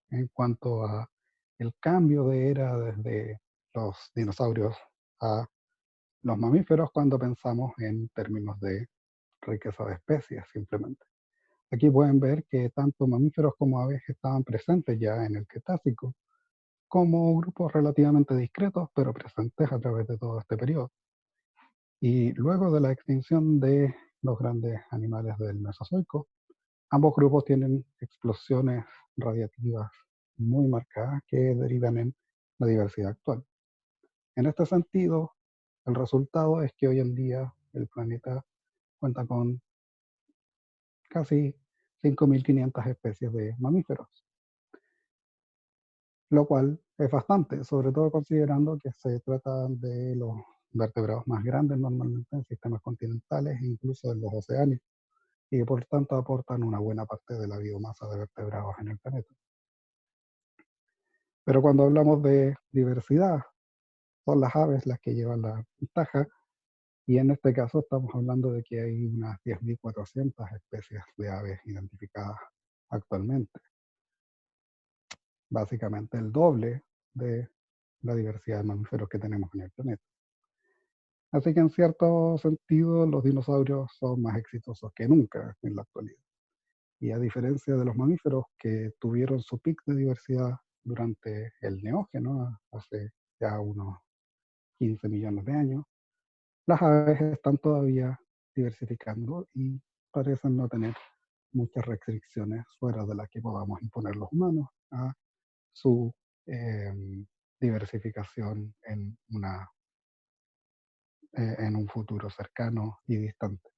en cuanto a el cambio de era desde los dinosaurios a los mamíferos cuando pensamos en términos de riqueza de especies, simplemente. Aquí pueden ver que tanto mamíferos como aves estaban presentes ya en el Cretácico, como grupos relativamente discretos, pero presentes a través de todo este periodo. Y luego de la extinción de los grandes animales del Mesozoico, ambos grupos tienen explosiones radiativas muy marcadas que derivan en la diversidad actual. En este sentido, el resultado es que hoy en día el planeta cuenta con casi 5.500 especies de mamíferos, lo cual es bastante, sobre todo considerando que se trata de los vertebrados más grandes normalmente en sistemas continentales e incluso en los océanos, y que por tanto aportan una buena parte de la biomasa de vertebrados en el planeta. Pero cuando hablamos de diversidad, son las aves las que llevan la ventaja, y en este caso estamos hablando de que hay unas 10.400 especies de aves identificadas actualmente. Básicamente el doble de la diversidad de mamíferos que tenemos en el planeta. Así que en cierto sentido los dinosaurios son más exitosos que nunca en la actualidad. Y a diferencia de los mamíferos que tuvieron su pico de diversidad durante el Neógeno, hace ya unos 15 millones de años, las aves están todavía diversificando y parecen no tener muchas restricciones fuera de las que podamos imponer los humanos a su diversificación en un futuro cercano y distante.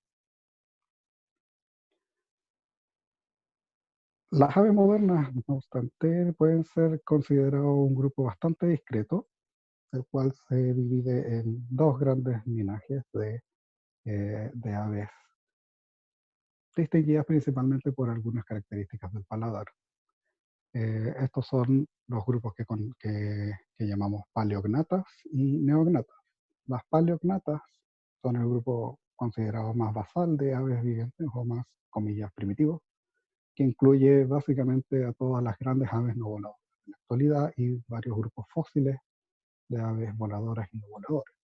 Las aves modernas, no obstante, pueden ser considerados un grupo bastante discreto, el cual se divide en dos grandes linajes de aves, distinguidas principalmente por algunas características del paladar. Estos son los grupos que llamamos paleognatas y neognatas. Las paleognatas son el grupo considerado más basal de aves vivientes, o más, comillas, primitivos, que incluye básicamente a todas las grandes aves no voladoras en la actualidad y varios grupos fósiles de aves voladoras y no voladoras.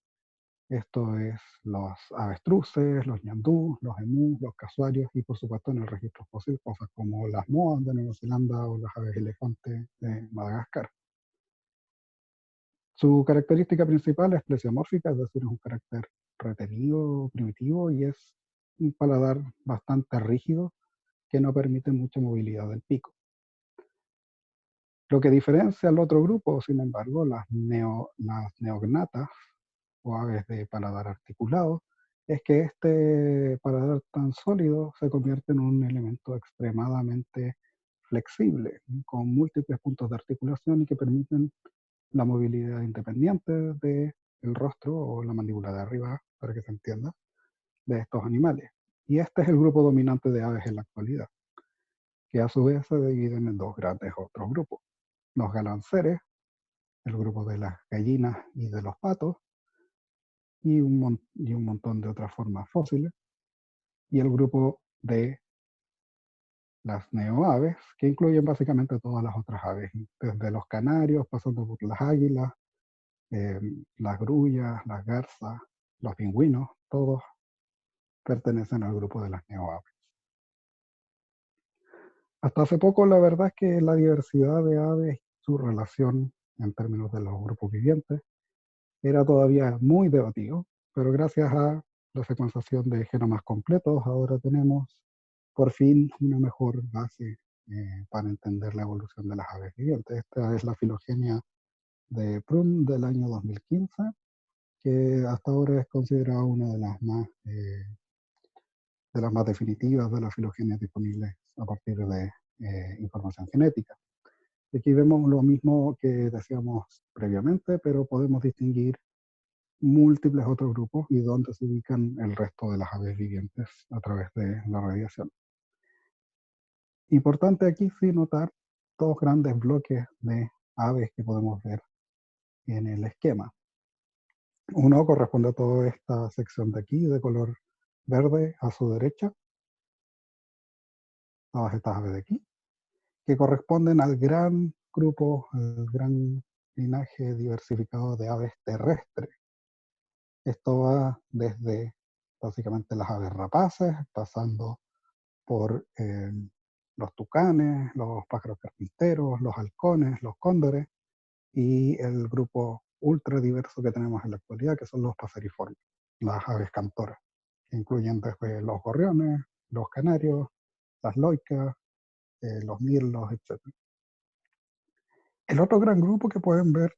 Esto es los avestruces, los ñandús, los emús, los casuarios y por supuesto en el registro fósil cosas como las moas de Nueva Zelanda o las aves elefantes de Madagascar. Su característica principal es plesiomórfica, es decir, es un carácter retenido, primitivo, y es un paladar bastante rígido que no permite mucha movilidad del pico. Lo que diferencia al otro grupo, sin embargo, las neognatas o aves de paladar articulado, es que este paladar tan sólido se convierte en un elemento extremadamente flexible, con múltiples puntos de articulación y que permiten la movilidad independiente del rostro o la mandíbula de arriba, para que se entienda, de estos animales. Y este es el grupo dominante de aves en la actualidad, que a su vez se dividen en dos grandes otros grupos. Los galanceres, el grupo de las gallinas y de los patos, y un montón de otras formas fósiles, y el grupo de las neoaves, que incluyen básicamente todas las otras aves, desde los canarios, pasando por las águilas, las grullas, las garzas, los pingüinos, todos pertenecen al grupo de las neoaves. Hasta hace poco, la verdad es que la diversidad de aves, su relación en términos de los grupos vivientes, era todavía muy debatido, pero gracias a la secuenciación de genomas completos, ahora tenemos por fin una mejor base para entender la evolución de las aves vivientes. Esta es la filogenia de Prum del año 2015, que hasta ahora es considerada una de las más definitivas de las filogenias disponibles a partir de información genética. Aquí vemos lo mismo que decíamos previamente, pero podemos distinguir múltiples otros grupos y dónde se ubican el resto de las aves vivientes a través de la radiación. Importante aquí sí notar dos grandes bloques de aves que podemos ver en el esquema. Uno corresponde a toda esta sección de aquí, de color verde a su derecha, todas estas aves de aquí, que corresponden al gran grupo, al gran linaje diversificado de aves terrestres. Esto va desde básicamente las aves rapaces, pasando por los tucanes, los pájaros carpinteros, los halcones, los cóndores y el grupo ultra diverso que tenemos en la actualidad, que son los paseriformes, las aves cantoras, que incluyen desde los gorriones, los canarios, las loicas, los mirlos, etc. El otro gran grupo que pueden ver,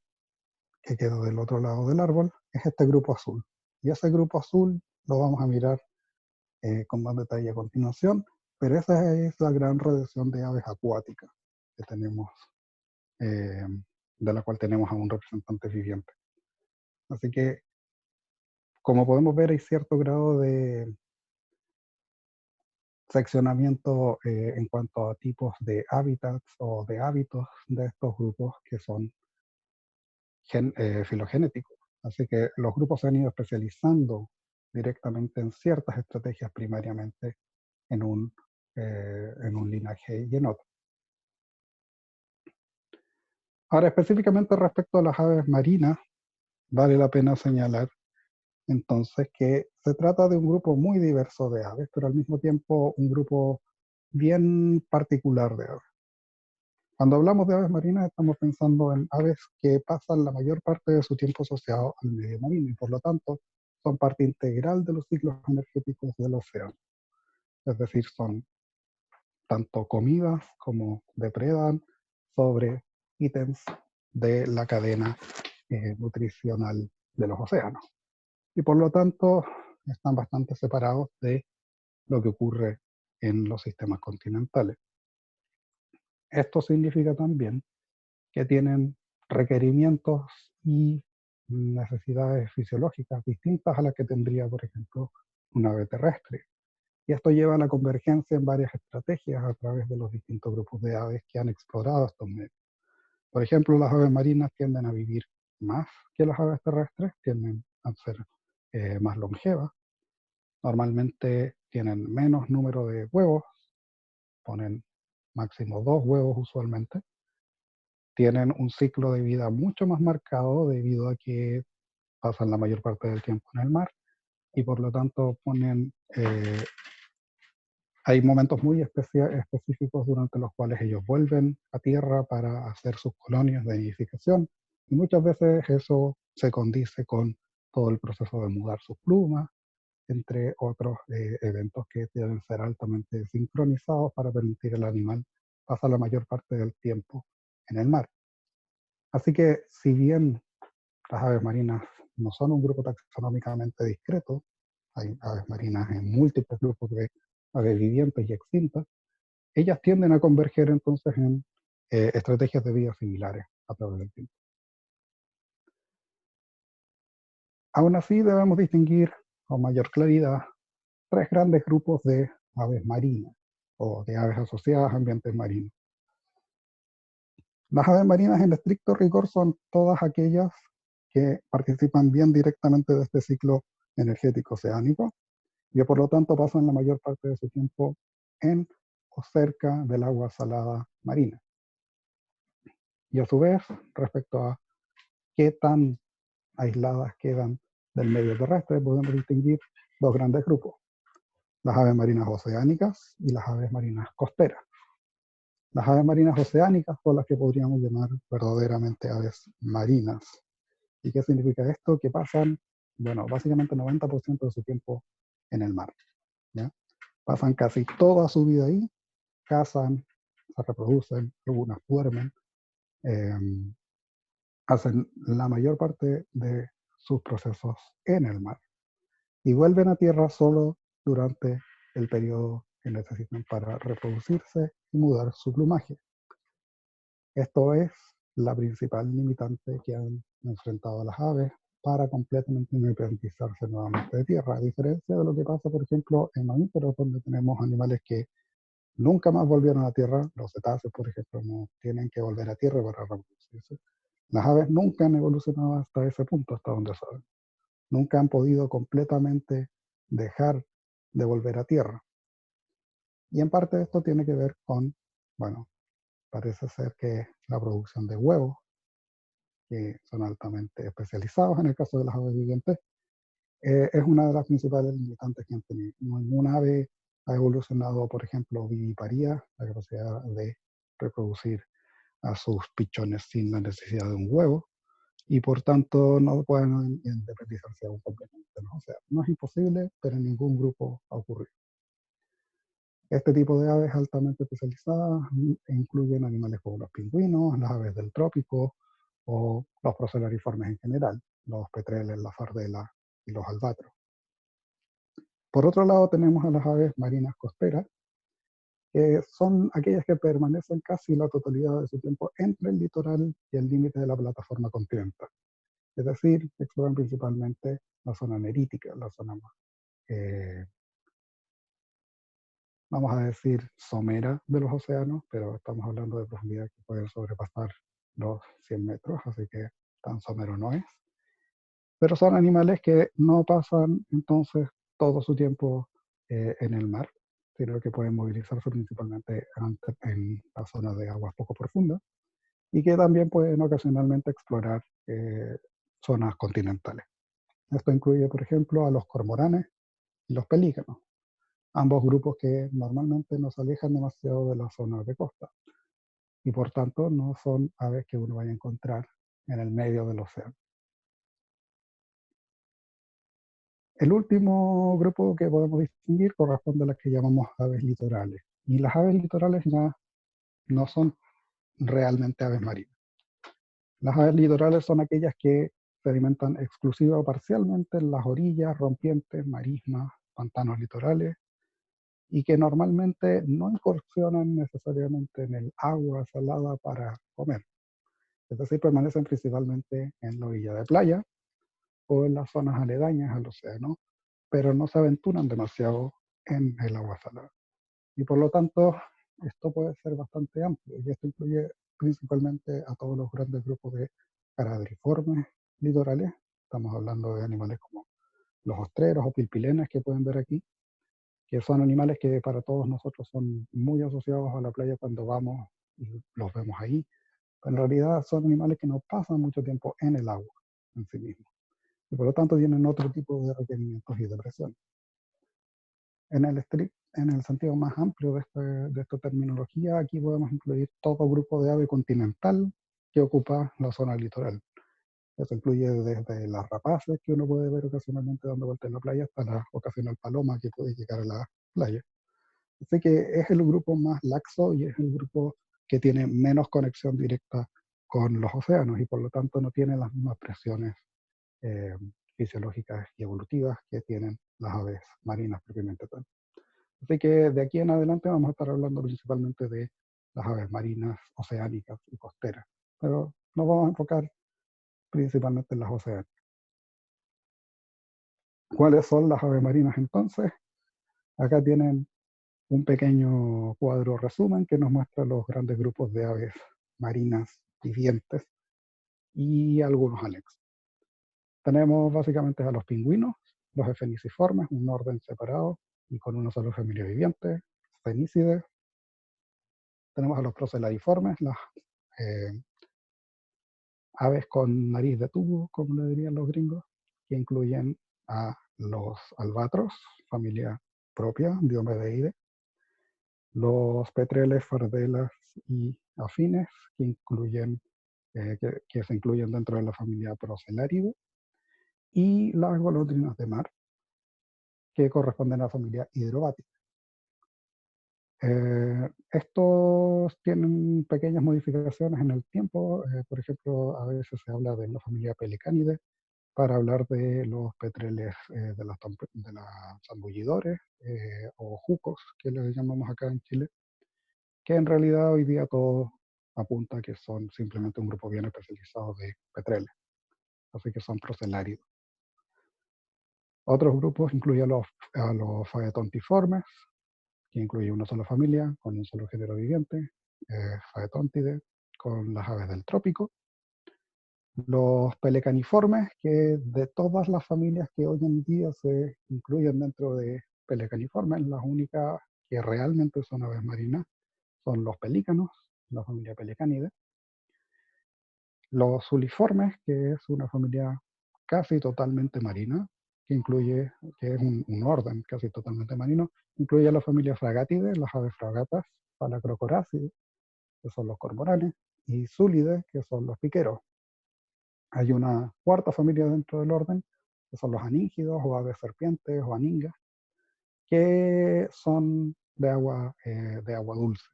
que queda del otro lado del árbol, es este grupo azul. Y ese grupo azul lo vamos a mirar con más detalle a continuación, pero esa es la gran radiación de aves acuáticas que tenemos, de la cual tenemos a un representante viviente. Así que, como podemos ver, hay cierto grado de seccionamiento en cuanto a tipos de hábitats o de hábitos de estos grupos que son filogenéticos. Así que los grupos se han ido especializando directamente en ciertas estrategias primariamente en un linaje y en otro. Ahora, específicamente respecto a las aves marinas, vale la pena señalar entonces que se trata de un grupo muy diverso de aves, pero al mismo tiempo un grupo bien particular de aves. Cuando hablamos de aves marinas estamos pensando en aves que pasan la mayor parte de su tiempo asociado al medio marino y por lo tanto son parte integral de los ciclos energéticos del océano. Es decir, son tanto comidas como depredan sobre ítems de la cadena nutricional de los océanos. Y por lo tanto están bastante separados de lo que ocurre en los sistemas continentales. Esto significa también que tienen requerimientos y necesidades fisiológicas distintas a las que tendría, por ejemplo, un ave terrestre. Y esto lleva a la convergencia en varias estrategias a través de los distintos grupos de aves que han explorado estos medios. Por ejemplo, las aves marinas tienden a vivir más que las aves terrestres, tienden a ser más longevas. Normalmente tienen menos número de huevos, ponen máximo 2 huevos usualmente. Tienen un ciclo de vida mucho más marcado debido a que pasan la mayor parte del tiempo en el mar y por lo tanto hay momentos muy específicos durante los cuales ellos vuelven a tierra para hacer sus colonias de nidificación y muchas veces eso se condice con todo el proceso de mudar sus plumas, entre otros eventos que deben ser altamente sincronizados para permitir al animal pasar la mayor parte del tiempo en el mar. Así que si bien las aves marinas no son un grupo taxonómicamente discreto, hay aves marinas en múltiples grupos de aves vivientes y extintas, ellas tienden a converger entonces en estrategias de vida similares a través del tiempo. Aún así debemos distinguir con mayor claridad 3 grandes grupos de aves marinas o de aves asociadas a ambientes marinos. Las aves marinas en estricto rigor son todas aquellas que participan bien directamente de este ciclo energético oceánico y que por lo tanto pasan la mayor parte de su tiempo en o cerca del agua salada marina. Y a su vez, respecto a qué tan aisladas quedan del medio terrestre, podemos distinguir 2 grandes grupos: las aves marinas oceánicas y las aves marinas costeras. Las aves marinas oceánicas son las que podríamos llamar verdaderamente aves marinas. ¿Y qué significa esto? Que pasan, bueno, básicamente 90% de su tiempo en el mar, ¿ya? Pasan casi toda su vida ahí, cazan, se reproducen, algunas duermen, hacen la mayor parte de sus procesos en el mar y vuelven a tierra solo durante el periodo que necesitan para reproducirse y mudar su plumaje. Esto es la principal limitante que han enfrentado las aves para completamente independizarse nuevamente de tierra, a diferencia de lo que pasa, por ejemplo, en mamíferos, donde tenemos animales que nunca más volvieron a tierra. Los cetáceos, por ejemplo, no tienen que volver a tierra para reproducirse. Las aves nunca han evolucionado hasta ese punto, hasta donde saben. Nunca han podido completamente dejar de volver a tierra. Y en parte esto tiene que ver con, bueno, parece ser que la producción de huevos, que son altamente especializados en el caso de las aves vivientes, es una de las principales limitantes que han tenido. Ninguna ave ha evolucionado, por ejemplo, viviparía, la capacidad de reproducir a sus pichones sin la necesidad de un huevo, y por tanto no pueden independizarse aún completamente, ¿no? O sea, no es imposible, pero en ningún grupo ha ocurrido. Este tipo de aves altamente especializadas incluyen animales como los pingüinos, las aves del trópico o los procelariformes en general, los petreles, las fardelas y los albatros. Por otro lado tenemos a las aves marinas costeras, que son aquellas que permanecen casi la totalidad de su tiempo entre el litoral y el límite de la plataforma continental. Es decir, exploran principalmente la zona nerítica, la zona más, vamos a decir, somera de los océanos, pero estamos hablando de profundidades que pueden sobrepasar los 100 metros, así que tan somero no es. Pero son animales que no pasan entonces todo su tiempo en el mar, sino que pueden movilizarse principalmente en la zona de aguas poco profundas y que también pueden ocasionalmente explorar zonas continentales. Esto incluye, por ejemplo, a los cormoranes y los pelícanos, ambos grupos que normalmente no se alejan demasiado de la zona de costa y por tanto no son aves que uno vaya a encontrar en el medio del océano. El último grupo que podemos distinguir corresponde a las que llamamos aves litorales. Y las aves litorales ya no son realmente aves marinas. Las aves litorales son aquellas que se alimentan exclusiva o parcialmente en las orillas, rompientes, marismas, pantanos litorales, y que normalmente no incursionan necesariamente en el agua salada para comer. Es decir, permanecen principalmente en la orilla de playa o en las zonas aledañas al océano, pero no se aventuran demasiado en el agua salada. Y por lo tanto, esto puede ser bastante amplio, y esto incluye principalmente a todos los grandes grupos de caradriformes litorales. Estamos hablando de animales como los ostreros o pilpilenes que pueden ver aquí, que son animales que para todos nosotros son muy asociados a la playa cuando vamos y los vemos ahí. Pero en realidad son animales que no pasan mucho tiempo en el agua en sí mismos, y por lo tanto tienen otro tipo de requerimientos y de presión. En el sentido más amplio de esta terminología, aquí podemos incluir todo grupo de ave continental que ocupa la zona litoral. Eso incluye desde las rapaces que uno puede ver ocasionalmente dando vueltas en la playa hasta la ocasional paloma que puede llegar a la playa. Así que es el grupo más laxo y es el grupo que tiene menos conexión directa con los océanos y por lo tanto no tiene las mismas presiones eh, fisiológicas y evolutivas que tienen las aves marinas propiamente tal. Así que de aquí en adelante vamos a estar hablando principalmente de las aves marinas, oceánicas y costeras, pero nos vamos a enfocar principalmente en las oceánicas. ¿Cuáles son las aves marinas entonces? Acá tienen un pequeño cuadro resumen que nos muestra los grandes grupos de aves marinas vivientes y algunos anexos. Tenemos básicamente a los pingüinos, los efeniciformes, un orden separado y con una sola familia viviente, fenícides. Tenemos a los procelariformes, las aves con nariz de tubo, como le dirían los gringos, que incluyen a los albatros, familia propia, Diomedeidae, los petreles, fardelas y afines, que incluyen que se incluyen dentro de la familia Procelaridae, y las golondrinas de mar, que corresponden a la familia Hydrobatidae. Estos tienen pequeñas modificaciones en el tiempo. Por ejemplo, a veces se habla de la familia Pelecanidae para hablar de los petreles de los zambullidores o jucos, que les llamamos acá en Chile, que en realidad hoy día todo apunta a que son simplemente un grupo bien especializado de petreles, así que son proceláridos. Otros grupos incluyen a los Phaetontiformes, que incluye una sola familia con un solo género viviente, Phaetontidae, con las aves del trópico. Los pelecaniformes, que de todas las familias que hoy en día se incluyen dentro de pelecaniformes, las únicas que realmente son aves marinas son los pelícanos, la familia Pelecanidae. Los suliformes, que es una familia casi totalmente marina, que es un orden casi totalmente marino, incluye a la familia Fragatidae, las aves fragatas, Phalacrocoracidae, que son los cormoranes, y Sulidae, que son los piqueros. Hay una cuarta familia dentro del orden, que son los aníngidos o aves serpientes o aningas, que son de agua dulce.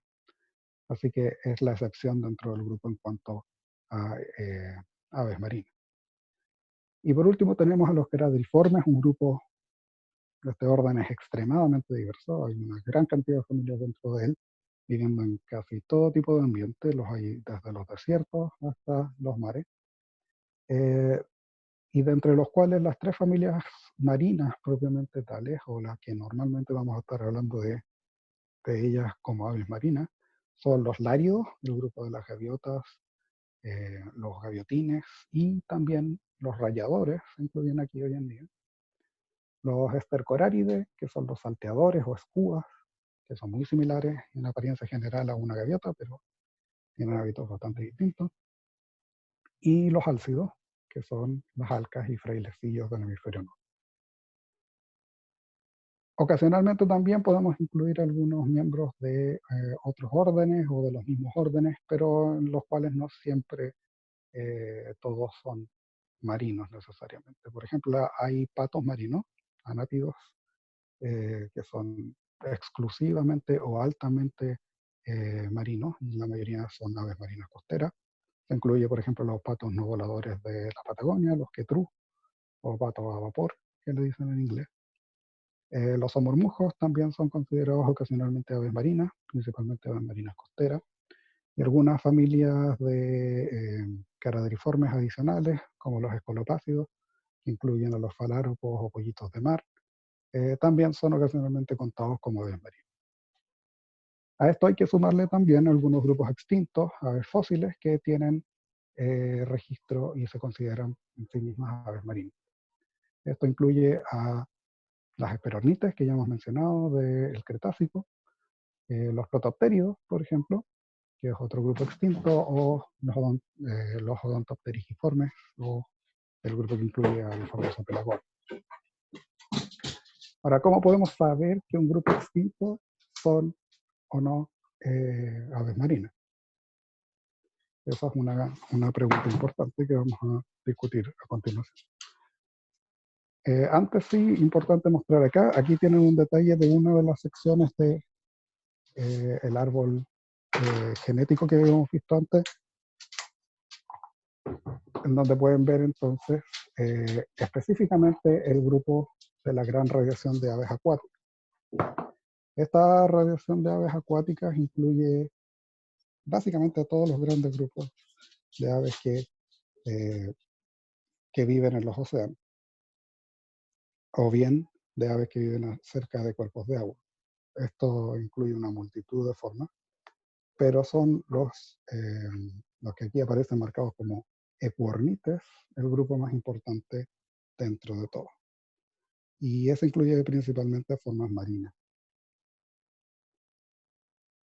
Así que es la excepción dentro del grupo en cuanto a aves marinas. Y por último tenemos a los queradriformes, un grupo de este orden es extremadamente diverso, hay una gran cantidad de familias dentro de él, viviendo en casi todo tipo de ambientes, los hay desde los desiertos hasta los mares, y de entre los cuales las tres familias marinas propiamente tales, o las que normalmente vamos a estar hablando de ellas como aves marinas, son los láridos, el grupo de las gaviotas, los gaviotines y también los rayadores, se incluyen aquí hoy en día. Los estercorárides, que son los salteadores o escúas, que son muy similares en apariencia general a una gaviota, pero tienen hábitos bastante distintos. Y los álcidos, que son las alcas y frailecillos del hemisferio norte. Ocasionalmente también podemos incluir algunos miembros de otros órdenes o de los mismos órdenes, pero en los cuales no siempre todos son marinos necesariamente. Por ejemplo, hay patos marinos, anátidos, que son exclusivamente o altamente marinos, la mayoría son aves marinas costeras. Se incluye, por ejemplo, los patos no voladores de la Patagonia, los quetrú, o patos a vapor, que le dicen en inglés. Los amormujos también son considerados ocasionalmente aves marinas, principalmente aves marinas costeras, y algunas familias de caradriformes adicionales, como los escolopácidos, que incluyen a los faláropos o pollitos de mar, también son ocasionalmente contados como aves marinas. A esto hay que sumarle también algunos grupos extintos, aves fósiles, que tienen registro y se consideran en sí mismas aves marinas. Esto incluye a las esperornites, que ya hemos mencionado, del Cretácico, los protopteridos, por ejemplo, que es otro grupo extinto, o los odontopterigiformes, o el grupo que incluye al famoso pelagón. Ahora, ¿cómo podemos saber que un grupo extinto son o no aves marinas? Esa es una pregunta importante que vamos a discutir a continuación. Antes sí, importante mostrar acá, aquí tienen un detalle de una de las secciones de el árbol genético que habíamos visto antes, en donde pueden ver entonces específicamente el grupo de la gran radiación de aves acuáticas. Esta radiación de aves acuáticas incluye básicamente a todos los grandes grupos de aves que viven en los océanos, o bien de aves que viven cerca de cuerpos de agua. Esto incluye una multitud de formas, pero son los que aquí aparecen marcados como equornites, el grupo más importante dentro de todo. Y eso incluye principalmente formas marinas.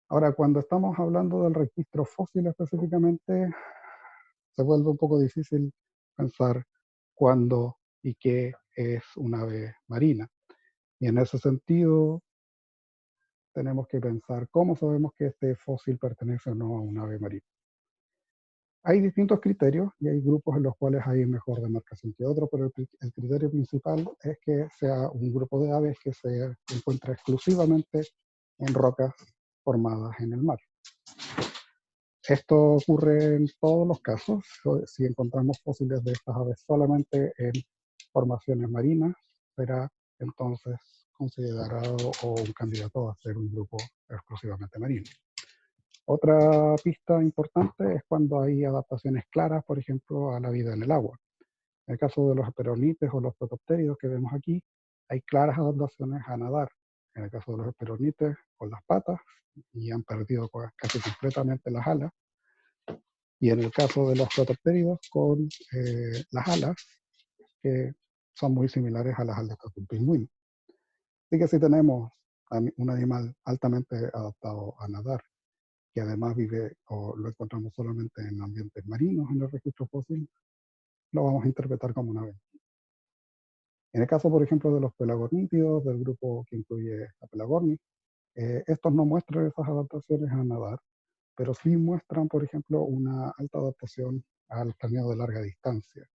Ahora, cuando estamos hablando del registro fósil específicamente, se vuelve un poco difícil pensar cuándo y qué es una ave marina. Y en ese sentido, tenemos que pensar cómo sabemos que este fósil pertenece o no a una ave marina. Hay distintos criterios y hay grupos en los cuales hay mejor demarcación que otros, pero el criterio principal es que sea un grupo de aves que se encuentra exclusivamente en rocas formadas en el mar. Esto ocurre en todos los casos. Si encontramos fósiles de estas aves solamente en formaciones marinas, será entonces considerado o un candidato a ser un grupo exclusivamente marino. Otra pista importante es cuando hay adaptaciones claras, por ejemplo, a la vida en el agua. En el caso de los esperonites o los protopteridos que vemos aquí, hay claras adaptaciones a nadar. En el caso de los esperonites, con las patas, y han perdido casi completamente las alas. Y en el caso de los protopteridos, con las alas, que son muy similares a las aletas de un pingüino. Así que si tenemos un animal altamente adaptado a nadar, que además vive o lo encontramos solamente en ambientes marinos en el registro fósil, lo vamos a interpretar como una ave. En el caso, por ejemplo, de los pelagornítidos, del grupo que incluye a Pelagornis, estos no muestran esas adaptaciones a nadar, pero sí muestran, por ejemplo, una alta adaptación al planeo de larga distancia,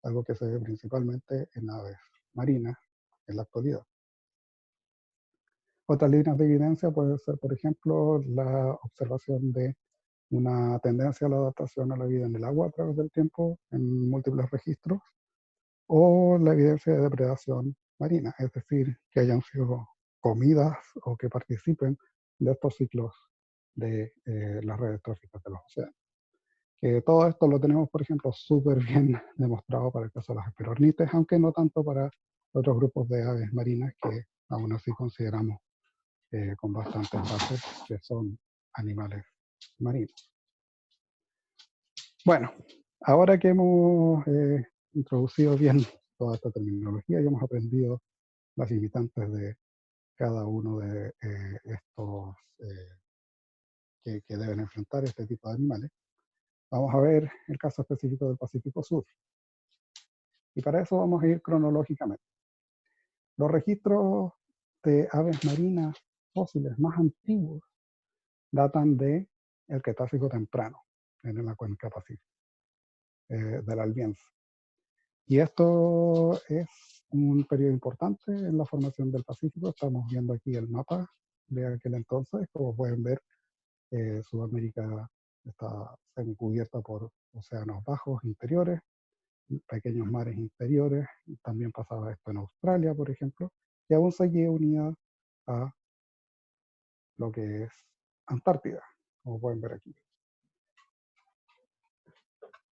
algo que se ve principalmente en aves marinas en la actualidad. Otras líneas de evidencia pueden ser, por ejemplo, la observación de una tendencia a la adaptación a la vida en el agua a través del tiempo en múltiples registros, o la evidencia de depredación marina, es decir, que hayan sido comidas o que participen de estos ciclos de las redes tróficas de los océanos. Que todo esto lo tenemos, por ejemplo, súper bien demostrado para el caso de las esperornites, aunque no tanto para otros grupos de aves marinas que aún así consideramos con bastantes bases que son animales marinos. Bueno, ahora que hemos introducido bien toda esta terminología y hemos aprendido las limitantes de cada uno de estos que deben enfrentar este tipo de animales, vamos a ver el caso específico del Pacífico Sur. Y para eso vamos a ir cronológicamente. Los registros de aves marinas fósiles más antiguos datan del Cretácico temprano, en la cuenca pacífica, del Albiense. Y esto es un periodo importante en la formación del Pacífico. Estamos viendo aquí el mapa de aquel entonces. Como pueden ver, Sudamérica está semicubierta por océanos bajos interiores, pequeños mares interiores. También pasaba esto en Australia, por ejemplo, y aún seguía unida a lo que es Antártida, como pueden ver aquí.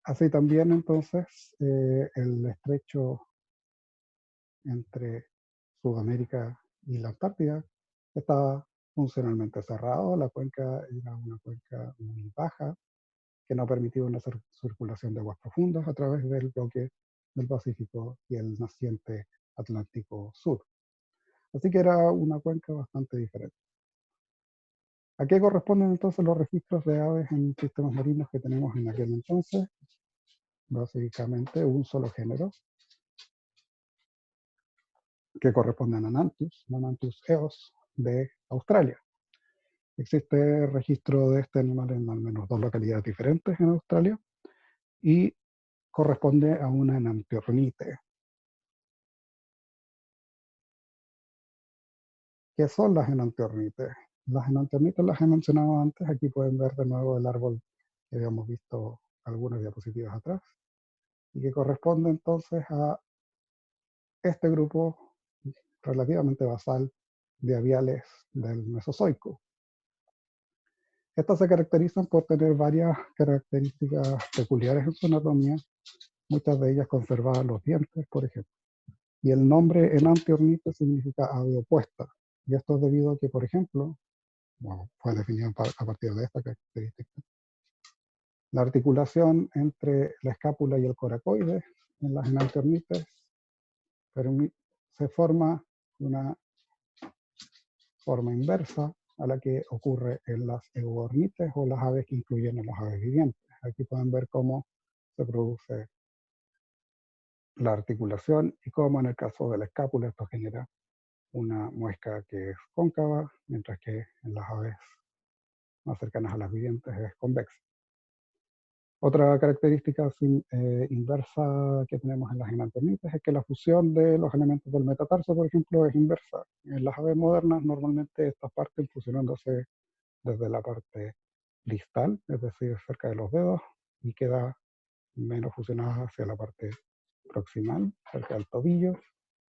Así también entonces el estrecho entre Sudamérica y la Antártida estaba funcionalmente cerrado. La cuenca era una cuenca muy baja que no permitía una circulación de aguas profundas a través del bloque del Pacífico y el naciente Atlántico Sur. Así que era una cuenca bastante diferente. ¿A qué corresponden entonces los registros de aves en sistemas marinos que tenemos en aquel entonces? Básicamente un solo género, que corresponde a Nananthus eos de Australia. Existe registro de este animal en al menos 2 localidades diferentes en Australia y corresponde a una enantiornite. ¿Qué son las enantiornites? Las enantiornites las he mencionado antes. Aquí pueden ver de nuevo el árbol que habíamos visto algunas diapositivas atrás y que corresponde entonces a este grupo relativamente basal de aviales del Mesozoico. Estas se caracterizan por tener varias características peculiares en su anatomía, muchas de ellas conservadas los dientes, por ejemplo. Y el nombre enantiornite significa ave opuesta. Y esto es debido a que, por ejemplo, bueno, fue definido a partir de esta característica, la articulación entre la escápula y el coracoides en las enantiornites se forma una forma inversa a la que ocurre en las euornites o las aves que incluyen a las aves vivientes. Aquí pueden ver cómo se produce la articulación y cómo en el caso de la escápula esto genera una muesca que es cóncava, mientras que en las aves más cercanas a las vivientes es convexa. Otra característica inversa que tenemos en las enantiornites es que la fusión de los elementos del metatarso, por ejemplo, es inversa. En las aves modernas normalmente estas parten fusionándose desde la parte distal, es decir, cerca de los dedos, y queda menos fusionada hacia la parte proximal, cerca del tobillo,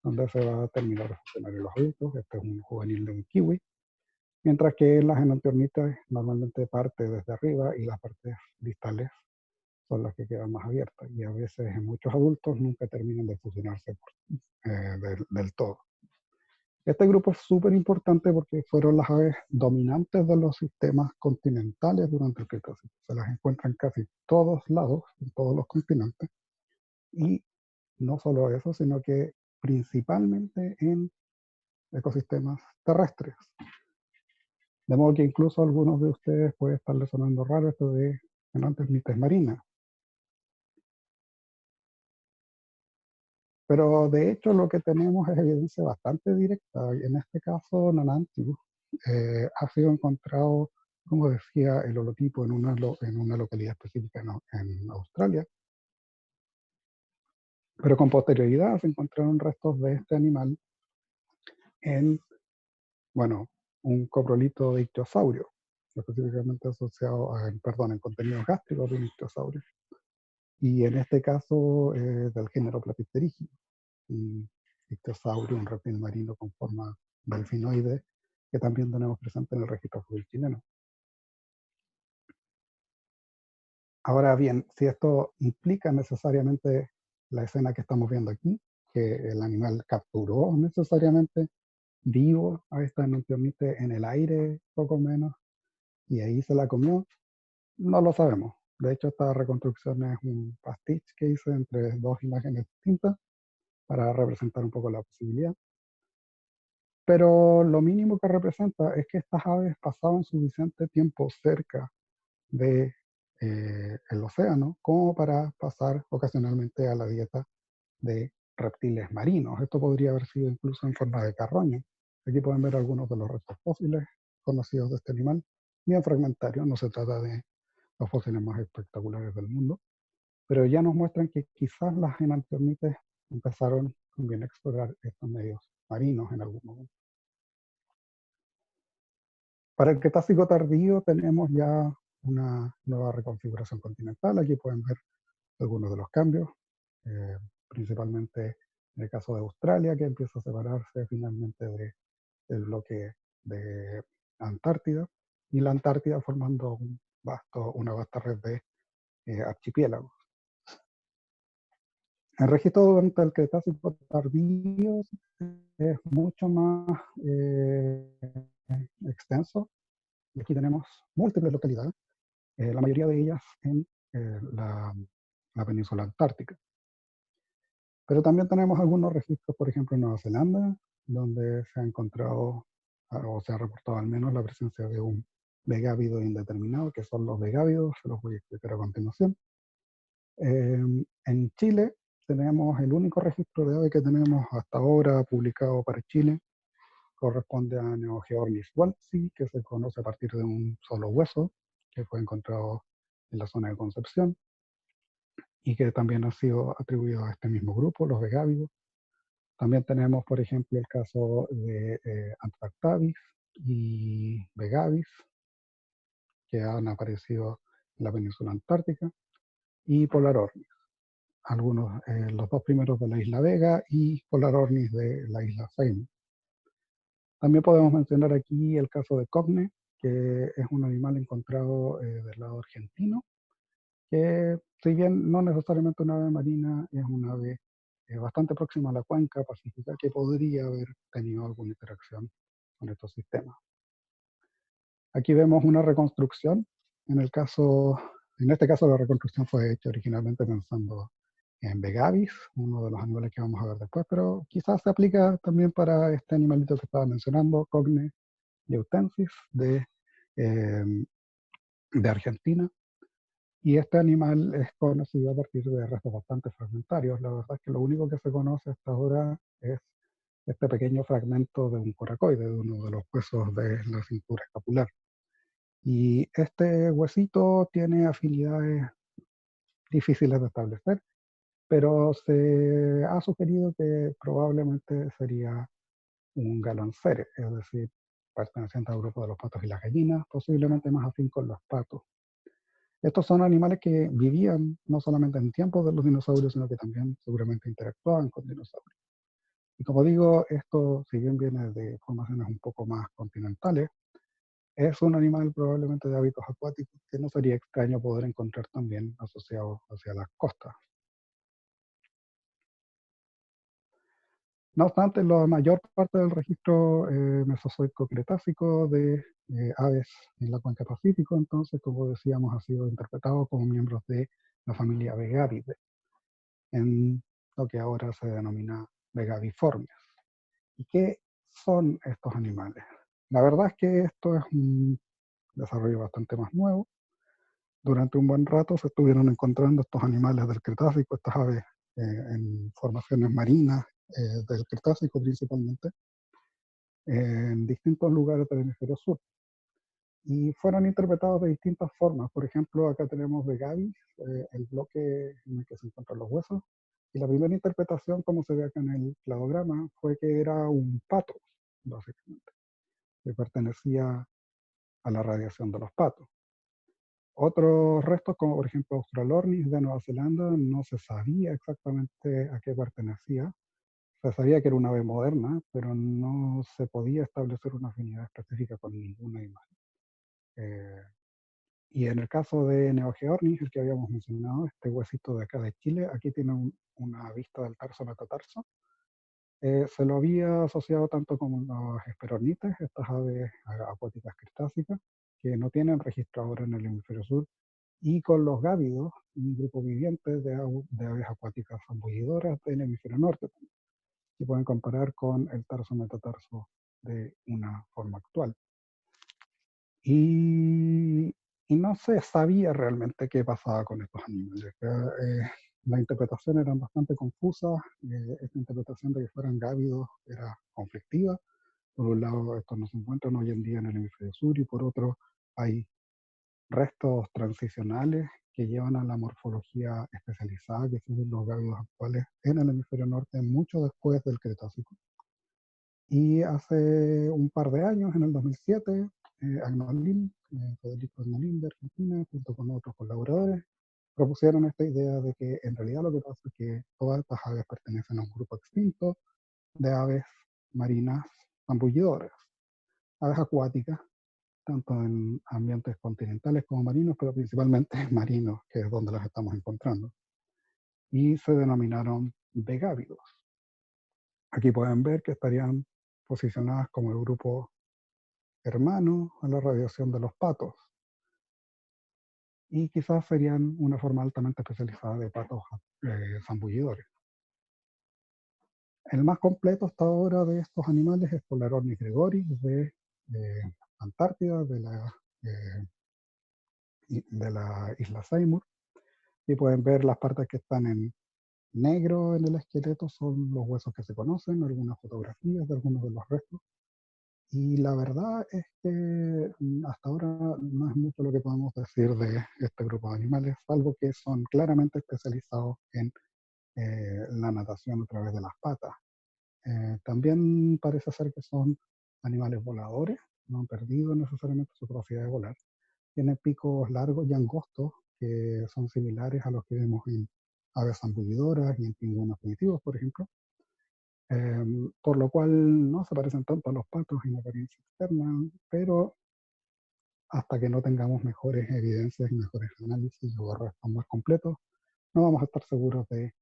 donde se va a terminar de fusionar en los adultos. Este es un juvenil de un kiwi. Mientras que las enantiornites normalmente parte desde arriba y las partes distales son las que quedan más abiertas. Y a veces en muchos adultos nunca terminan de fusionarse del todo. Este grupo es súper importante porque fueron las aves dominantes de los sistemas continentales durante el Cretácico. Se las encuentran casi todos lados, en todos los continentes. Y no solo eso, sino que principalmente en ecosistemas terrestres. De modo que incluso a algunos de ustedes puede estarles sonando raro esto de enantiornites marinas. Pero de hecho lo que tenemos es evidencia bastante directa. En este caso, Nanantiu ha sido encontrado, como decía, el holotipo en una localidad específica en Australia. Pero con posterioridad se encontraron restos de este animal en, bueno, un coprolito de ictiosaurio, específicamente asociado en contenidos gástricos de un ictiosaurio. Y en este caso del género Platypterygium, un ictiosaurio, un reptil marino con forma delfinoide, que también tenemos presente en el registro fósil chileno. Ahora bien, si esto implica necesariamente la escena que estamos viendo aquí, que el animal capturó necesariamente vivo a esta enantiornite en el aire, poco menos, y ahí se la comió, no lo sabemos. De hecho, esta reconstrucción es un pastiche que hice entre dos imágenes distintas para representar un poco la posibilidad. Pero lo mínimo que representa es que estas aves pasaban suficiente tiempo cerca de el océano como para pasar ocasionalmente a la dieta de reptiles marinos. Esto podría haber sido incluso en forma de carroña. Aquí pueden ver algunos de los restos fósiles conocidos de este animal, bien fragmentarios, no se trata de los fósiles más espectaculares del mundo, pero ya nos muestran que quizás las enantiornites empezaron también a explorar estos medios marinos en algún momento. Para el Cretácico tardío tenemos ya una nueva reconfiguración continental. Aquí pueden ver algunos de los cambios, principalmente en el caso de Australia, que empieza a separarse finalmente del bloque de Antártida, y la Antártida formando una vasta red de archipiélagos. El registro durante el Cretácico tardío es mucho más extenso. Y aquí tenemos múltiples localidades, la mayoría de ellas en la península antártica. Pero también tenemos algunos registros, por ejemplo, en Nueva Zelanda, donde se ha encontrado, o se ha reportado al menos la presencia de un vegávido indeterminado, que son los vegávidos, se los voy a explicar a continuación. En Chile tenemos el único registro de ave que tenemos hasta ahora publicado para Chile, corresponde a Neogeornis waltzi, que se conoce a partir de un solo hueso, que fue encontrado en la zona de Concepción, y que también ha sido atribuido a este mismo grupo, los vegávidos. También tenemos, por ejemplo, el caso de Antarctavis y Vegavis, que han aparecido en la península antártica, y Polarornis. Algunos, los dos primeros de la isla Vega y Polarornis de la isla Seymour. También podemos mencionar aquí el caso de Cogne, que es un animal encontrado del lado argentino, que si bien no necesariamente una ave marina, es una ave bastante próxima a la cuenca pacífica que podría haber tenido alguna interacción con estos sistemas. Aquí vemos una reconstrucción. En este caso la reconstrucción fue hecha originalmente pensando en Vegavis, uno de los animales que vamos a ver después, pero quizás se aplica también para este animalito que estaba mencionando, Cogne Yeutensis, de Argentina. Y este animal es conocido a partir de restos bastante fragmentarios. La verdad es que lo único que se conoce hasta ahora es este pequeño fragmento de un coracoide, de uno de los huesos de la cintura escapular. Y este huesito tiene afinidades difíciles de establecer, pero se ha sugerido que probablemente sería un galancere, es decir, pertenecientes al grupo de los patos y las gallinas, posiblemente más afín con los patos. Estos son animales que vivían no solamente en tiempos de los dinosaurios, sino que también seguramente interactuaban con dinosaurios. Y como digo, esto, si bien viene de formaciones un poco más continentales, es un animal probablemente de hábitos acuáticos que no sería extraño poder encontrar también asociados hacia las costas. No obstante, la mayor parte del registro mesozoico-cretácico de aves en la cuenca Pacífico, entonces, como decíamos, ha sido interpretado como miembros de la familia Vegavidae, en lo que ahora se denomina Vegaviformes. ¿Y qué son estos animales? La verdad es que esto es un desarrollo bastante más nuevo. Durante un buen rato se estuvieron encontrando estos animales del Cretácico, estas aves en formaciones marinas del Cretácico principalmente, en distintos lugares del hemisferio sur. Y fueron interpretados de distintas formas. Por ejemplo, acá tenemos Vegavis, el bloque en el que se encuentran los huesos. Y la primera interpretación, como se ve acá en el cladograma, fue que era un pato, básicamente, que pertenecía a la radiación de los patos. Otros restos, como por ejemplo Australornis de Nueva Zelanda, no se sabía exactamente a qué pertenecía. Se sabía que era una ave moderna, pero no se podía establecer una afinidad específica con ningún animal. Y en el caso de Neogeornis, el que habíamos mencionado, este huesito de acá de Chile, aquí tiene una vista del tarso metatarso. Se lo había asociado tanto con los esperornites, estas aves acuáticas cristáceas, que no tienen registro ahora en el hemisferio sur, y con los gávidos, un grupo viviente de aves acuáticas zambullidoras del hemisferio norte, que pueden comparar con el tarso metatarso de una forma actual. Y no se sabía realmente qué pasaba con estos animales. Las interpretaciones eran bastante confusas. Esta interpretación de que fueran gávidos era conflictiva. Por un lado, estos no se encuentran hoy en día en el hemisferio sur, y por otro, hay restos transicionales que llevan a la morfología especializada que tienen los gávidos actuales en el hemisferio norte mucho después del Cretácico. Y hace un par de años, en el 2007, Agnolin, Federico Agnolin de Argentina, junto con otros colaboradores, propusieron esta idea de que en realidad lo que pasa es que todas estas aves pertenecen a un grupo extinto de aves marinas zambullidoras, aves acuáticas, tanto en ambientes continentales como marinos, pero principalmente marinos, que es donde las estamos encontrando. Y se denominaron vegávidos. Aquí pueden ver que estarían posicionadas como el grupo hermano a la radiación de los patos. Y quizás serían una forma altamente especializada de patos zambullidores. El más completo hasta ahora de estos animales es Polarornis gregoris de Antártida, de la isla Seymour. Y pueden ver las partes que están en negro en el esqueleto, son los huesos que se conocen, algunas fotografías de algunos de los restos. Y la verdad es que hasta ahora no es mucho lo que podemos decir de este grupo de animales, salvo que son claramente especializados en la natación a través de las patas. También parece ser que son animales voladores, no han perdido necesariamente su capacidad de volar. Tienen picos largos y angostos que son similares a los que vemos en aves zambullidoras y en pingüinos primitivos, por ejemplo. Por lo cual no se parecen tanto a los patos en apariencia externa, pero hasta que no tengamos mejores evidencias y mejores análisis o restos más completos, no vamos a estar seguros de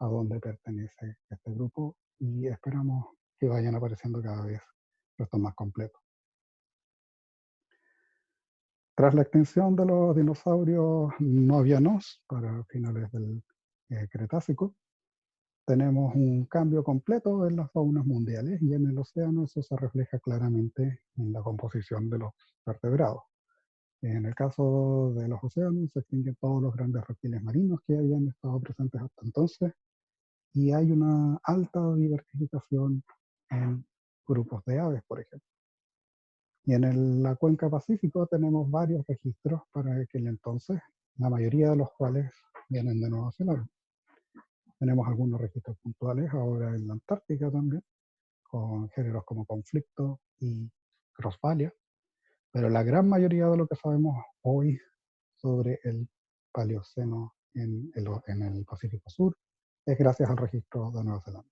a dónde pertenece este grupo, y esperamos que vayan apareciendo cada vez restos más completos. Tras la extinción de los dinosaurios no avianos para finales del Cretácico, tenemos un cambio completo en las faunas mundiales, y en el océano eso se refleja claramente en la composición de los vertebrados. En el caso de los océanos se extinguen todos los grandes reptiles marinos que habían estado presentes hasta entonces, y hay una alta diversificación en grupos de aves, por ejemplo. Y en la cuenca Pacífico tenemos varios registros para aquel entonces, la mayoría de los cuales vienen de Nueva Zelanda. Tenemos algunos registros puntuales ahora en la Antártica también, con géneros como conflicto y Crossphalia, pero la gran mayoría de lo que sabemos hoy sobre el Paleoceno en el Pacífico Sur es gracias al registro de Nueva Zelanda.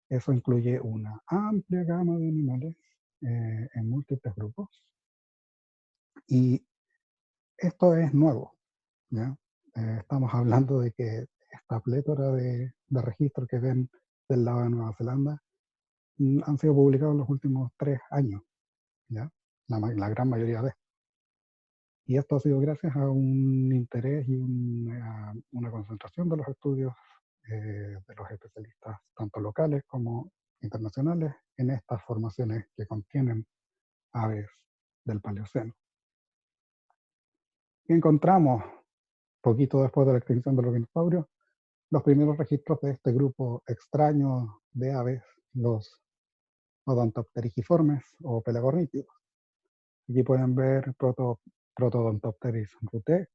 Eso incluye una amplia gama de animales en múltiples grupos, y esto es nuevo, ¿ya? Estamos hablando de que esta plétora de registros que ven del lado de Nueva Zelanda han sido publicados en los últimos 3 años, ¿ya? La gran mayoría de estos. Y esto ha sido gracias a un interés y una concentración de los estudios de los especialistas, tanto locales como internacionales, en estas formaciones que contienen aves del Paleoceno. Y encontramos, poquito después de la extinción de los dinosaurios, los primeros registros de este grupo extraño de aves, los Odontopterigiformes o pelagornítidos. Aquí pueden ver Protodontopteris ruthe,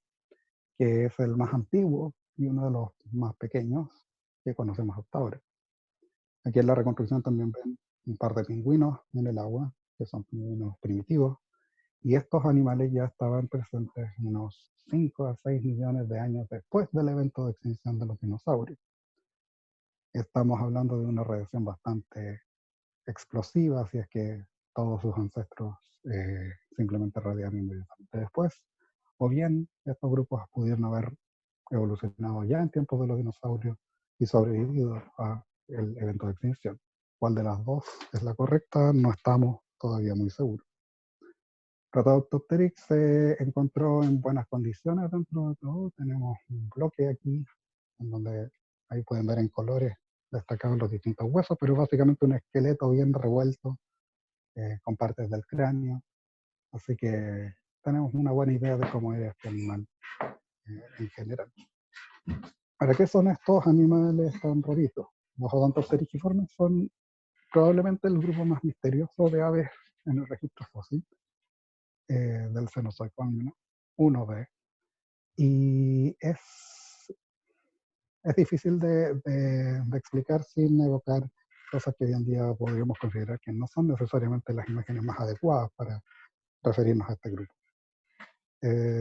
que es el más antiguo y uno de los más pequeños que conocemos hasta ahora. Aquí en la reconstrucción también ven un par de pingüinos en el agua, que son pingüinos primitivos, y estos animales ya estaban presentes unos 5 a 6 millones de años después del evento de extinción de los dinosaurios. Estamos hablando de una radiación bastante explosiva, si es que todos sus ancestros simplemente radiaron inmediatamente después, o bien estos grupos pudieron haber evolucionado ya en tiempos de los dinosaurios y sobrevivido a el evento de extinción. ¿Cuál de las dos es la correcta? No estamos todavía muy seguros. Protodopterix se encontró en buenas condiciones dentro de todo. Tenemos un bloque aquí, en donde ahí pueden ver en colores destacados los distintos huesos, pero básicamente un esqueleto bien revuelto con partes del cráneo. Así que tenemos una buena idea de cómo era este animal en general. ¿Para qué son estos animales tan raritos? Los Odontopterigiformes son probablemente el grupo más misterioso de aves en el registro fósil del Cenozoico, uno de. Y es difícil de explicar sin evocar cosas que hoy en día podríamos considerar que no son necesariamente las imágenes más adecuadas para referirnos a este grupo.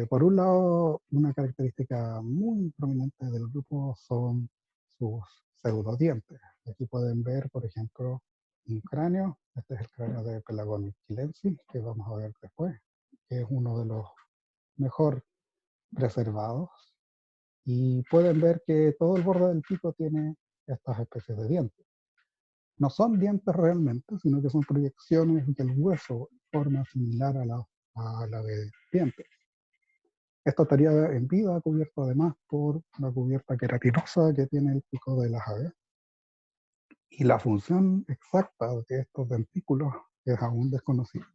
Por un lado, una característica muy prominente del grupo son sus pseudodientes. Aquí pueden ver, por ejemplo, un cráneo. Este es el cráneo de Pelagonix chilensis, que vamos a ver después, que es uno de los mejor preservados. Y pueden ver que todo el borde del pico tiene estas especies de dientes. No son dientes realmente, sino que son proyecciones del hueso en forma similar a la de dientes. Esto estaría en vida cubierto además por la cubierta queratinosa que tiene el pico de las aves. Y la función exacta de estos dentículos es aún desconocida.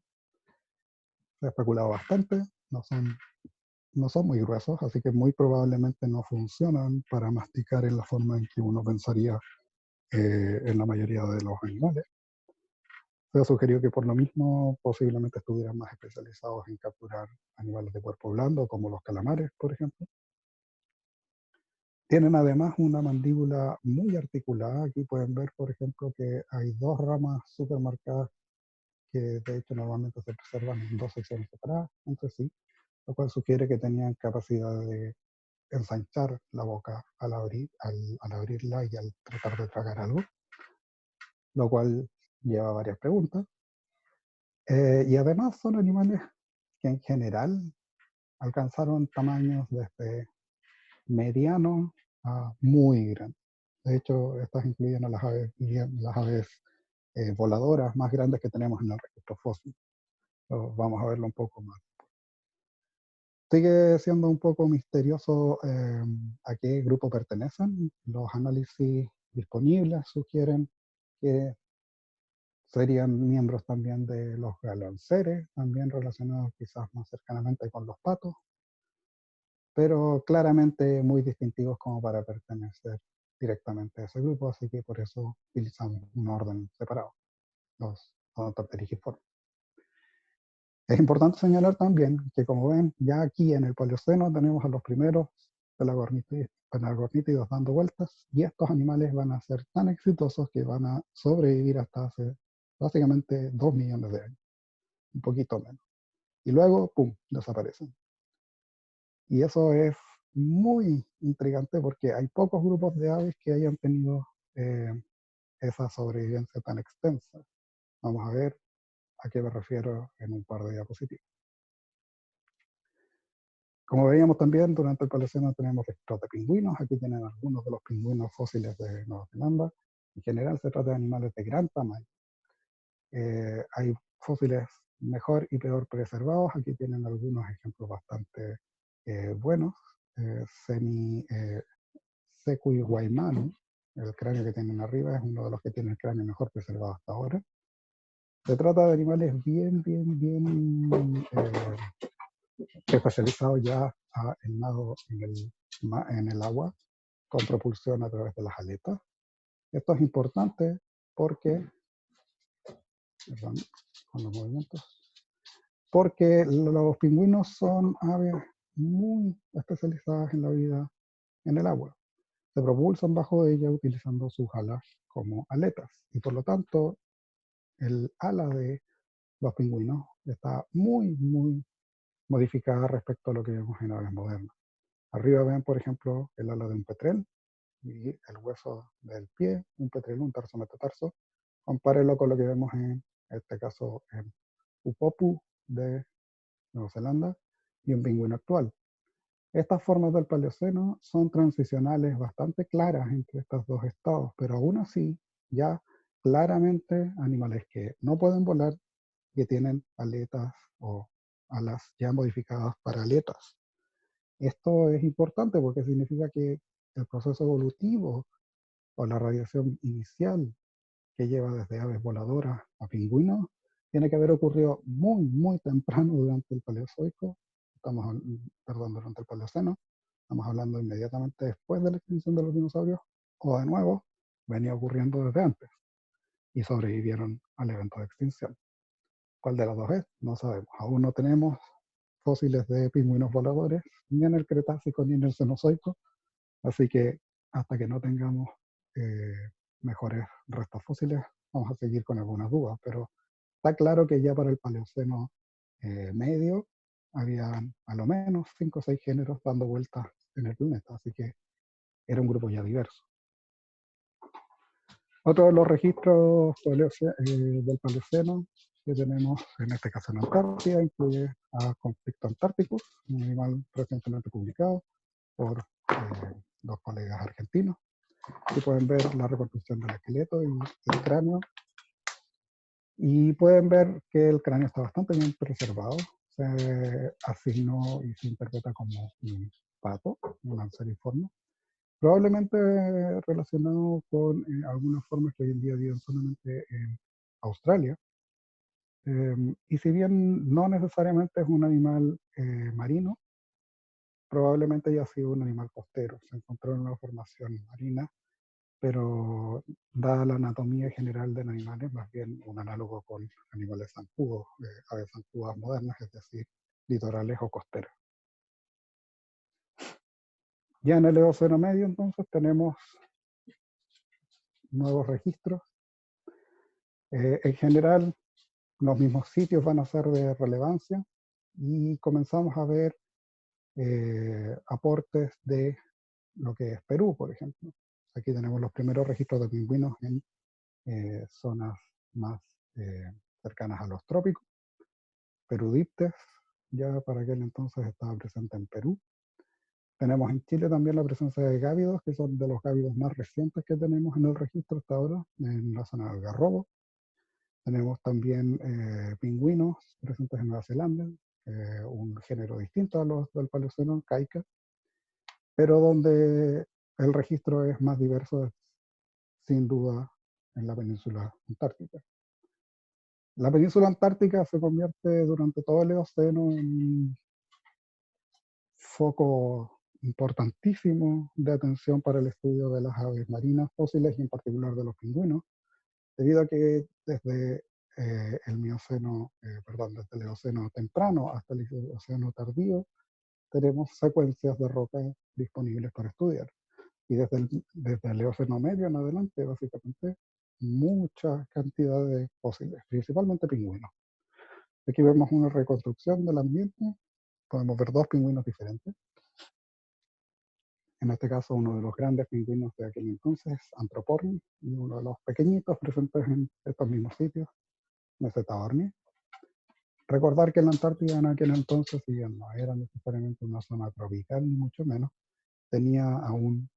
Se ha especulado bastante, no son muy gruesos, así que muy probablemente no funcionan para masticar en la forma en que uno pensaría en la mayoría de los animales. Se ha sugerido que por lo mismo posiblemente estuvieran más especializados en capturar animales de cuerpo blando, como los calamares, por ejemplo. Tienen además una mandíbula muy articulada. Aquí pueden ver, por ejemplo, que hay 2 ramas súper marcadas que de hecho normalmente se preservan en 2 secciones separadas entre sí, lo cual sugiere que tenían capacidad de ensanchar la boca al abrirla y al tratar de tragar algo, lo cual lleva a varias preguntas. Y además son animales que en general alcanzaron tamaños desde mediano a muy grandes. De hecho, estas incluyen a las aves voladoras más grandes que tenemos en el registro fósil. Vamos a verlo un poco más. Sigue siendo un poco misterioso a qué grupo pertenecen. Los análisis disponibles sugieren que serían miembros también de los galanceres, también relacionados quizás más cercanamente con los patos, pero claramente muy distintivos como para pertenecer directamente a ese grupo, así que por eso utilizamos un orden separado, los Odontopterigiformes. Es importante señalar también que, como ven, ya aquí en el Paleoceno tenemos a los primeros pelagornítidos dando vueltas, y estos animales van a ser tan exitosos que van a sobrevivir hasta hace básicamente 2 millones de años. un poquito menos. Y luego, ¡pum!, desaparecen. Y eso es muy intrigante porque hay pocos grupos de aves que hayan tenido esa sobrevivencia tan extensa. Vamos a ver a qué me refiero en un par de diapositivas. Como veíamos también, durante el Paleoceno tenemos registros de pingüinos. Aquí tienen algunos de los pingüinos fósiles de Nueva Zelanda. En general se trata de animales de gran tamaño. Hay fósiles mejor y peor preservados. Aquí tienen algunos ejemplos bastante buenos. Sequui Waimanu, el cráneo que tienen arriba, es uno de los que tiene el cráneo mejor preservado hasta ahora. Se trata de animales bien especializados ya en nado en el agua, con propulsión a través de las aletas. Esto es importante porque, perdón, con los movimientos, porque los pingüinos son aves muy especializadas en la vida en el agua. Se propulsan bajo ella utilizando sus alas como aletas y por lo tanto el ala de los pingüinos está muy modificada respecto a lo que vemos en aves modernas. Arriba ven, por ejemplo, el ala de un petrel y el hueso del pie, un petrel, un tarso, metatarso. Compárenlo con lo que vemos en este caso en Upopu de Nueva Zelanda y un pingüino actual. Estas formas del Paleoceno son transicionales bastante claras entre estos dos estados, pero aún así ya claramente animales que no pueden volar, que tienen aletas o alas ya modificadas para aletas. Esto es importante porque significa que el proceso evolutivo o la radiación inicial que lleva desde aves voladoras a pingüinos tiene que haber ocurrido muy temprano durante el Paleozoico, durante el Paleoceno. Estamos hablando inmediatamente después de la extinción de los dinosaurios, o de nuevo, venía ocurriendo desde antes, y sobrevivieron al evento de extinción. ¿Cuál de las dos es? No sabemos. Aún no tenemos fósiles de pingüinos voladores, ni en el Cretácico ni en el Cenozoico, así que hasta que no tengamos mejores restos fósiles, vamos a seguir con algunas dudas, pero está claro que ya para el Paleoceno medio había a lo menos 5 o 6 géneros dando vueltas en el planeta, así que era un grupo ya diverso. Otro de los registros del Paleoceno que tenemos, en este caso en Antártida, incluye a Conflicto Antárticus, un animal recientemente publicado por dos colegas argentinos. Aquí pueden ver la reconstrucción del esqueleto y el cráneo. Y pueden ver que el cráneo está bastante bien preservado. Se asignó y se interpreta como un pato, un lanceriforme. Probablemente relacionado con algunas formas que hoy en día viven solamente en Australia. Y si bien no necesariamente es un animal marino, probablemente haya sido un animal costero. Se encontró en una formación marina, pero dada la anatomía general de animales, más bien un análogo con animales zancudos, aves zancudas modernas, es decir, litorales o costeras. Ya en el Eoceno medio, entonces, tenemos nuevos registros. En general, los mismos sitios van a ser de relevancia y comenzamos a ver aportes de lo que es Perú, por ejemplo. Aquí tenemos los primeros registros de pingüinos en zonas más cercanas a los trópicos. Perudiptes, ya para aquel entonces estaba presente en Perú. Tenemos en Chile también la presencia de gávidos, que son de los gávidos más recientes que tenemos en el registro hasta ahora, en la zona del Algarrobo. Tenemos también pingüinos presentes en Nueva Zelanda, un género distinto a los del Paleoceno, caica, pero donde el registro es más diverso, sin duda, en la península antártica. La península antártica se convierte durante todo el Eoceno en un foco importantísimo de atención para el estudio de las aves marinas fósiles y en particular de los pingüinos, debido a que desde el Mioceno, desde el Eoceno temprano hasta el Eoceno tardío, tenemos secuencias de roca disponibles para estudiar. Y desde el Eoceno medio en adelante, básicamente, mucha cantidad de fósiles, principalmente pingüinos. Aquí vemos una reconstrucción del ambiente. Podemos ver dos pingüinos diferentes. En este caso, uno de los grandes pingüinos de aquel entonces, Anthropornis, y uno de los pequeñitos presentes en estos mismos sitios, Meseta Ornis. Recordar que la Antártida en aquel entonces, si bien no era necesariamente una zona tropical, ni mucho menos, tenía aún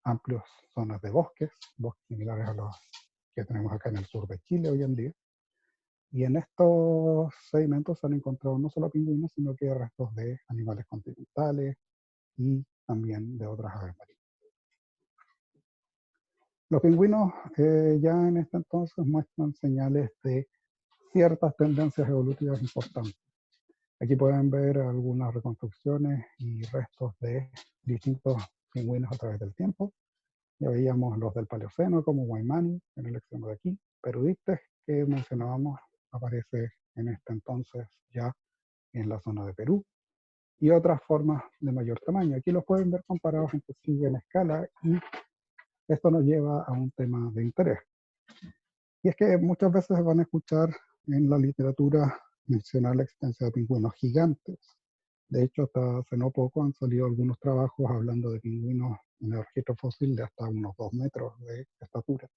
amplias zonas de bosques similares a los que tenemos acá en el sur de Chile hoy en día. Y en estos sedimentos se han encontrado no solo pingüinos, sino que restos de animales continentales y también de otras aves marinas. Los pingüinos ya en este entonces muestran señales de ciertas tendencias evolutivas importantes. Aquí pueden ver algunas reconstrucciones y restos de distintos pingüinos a través del tiempo. Ya veíamos los del Paleoceno como Guaymani en el extremo de aquí. Perudictes, que mencionábamos, aparece en este entonces ya en la zona de Perú. Y otras formas de mayor tamaño. Aquí los pueden ver comparados entre sí en escala y esto nos lleva a un tema de interés. Y es que muchas veces van a escuchar en la literatura mencionar la existencia de pingüinos gigantes. De hecho, hasta hace no poco han salido algunos trabajos hablando de pingüinos en el registro fósil de hasta unos 2 metros de estatura.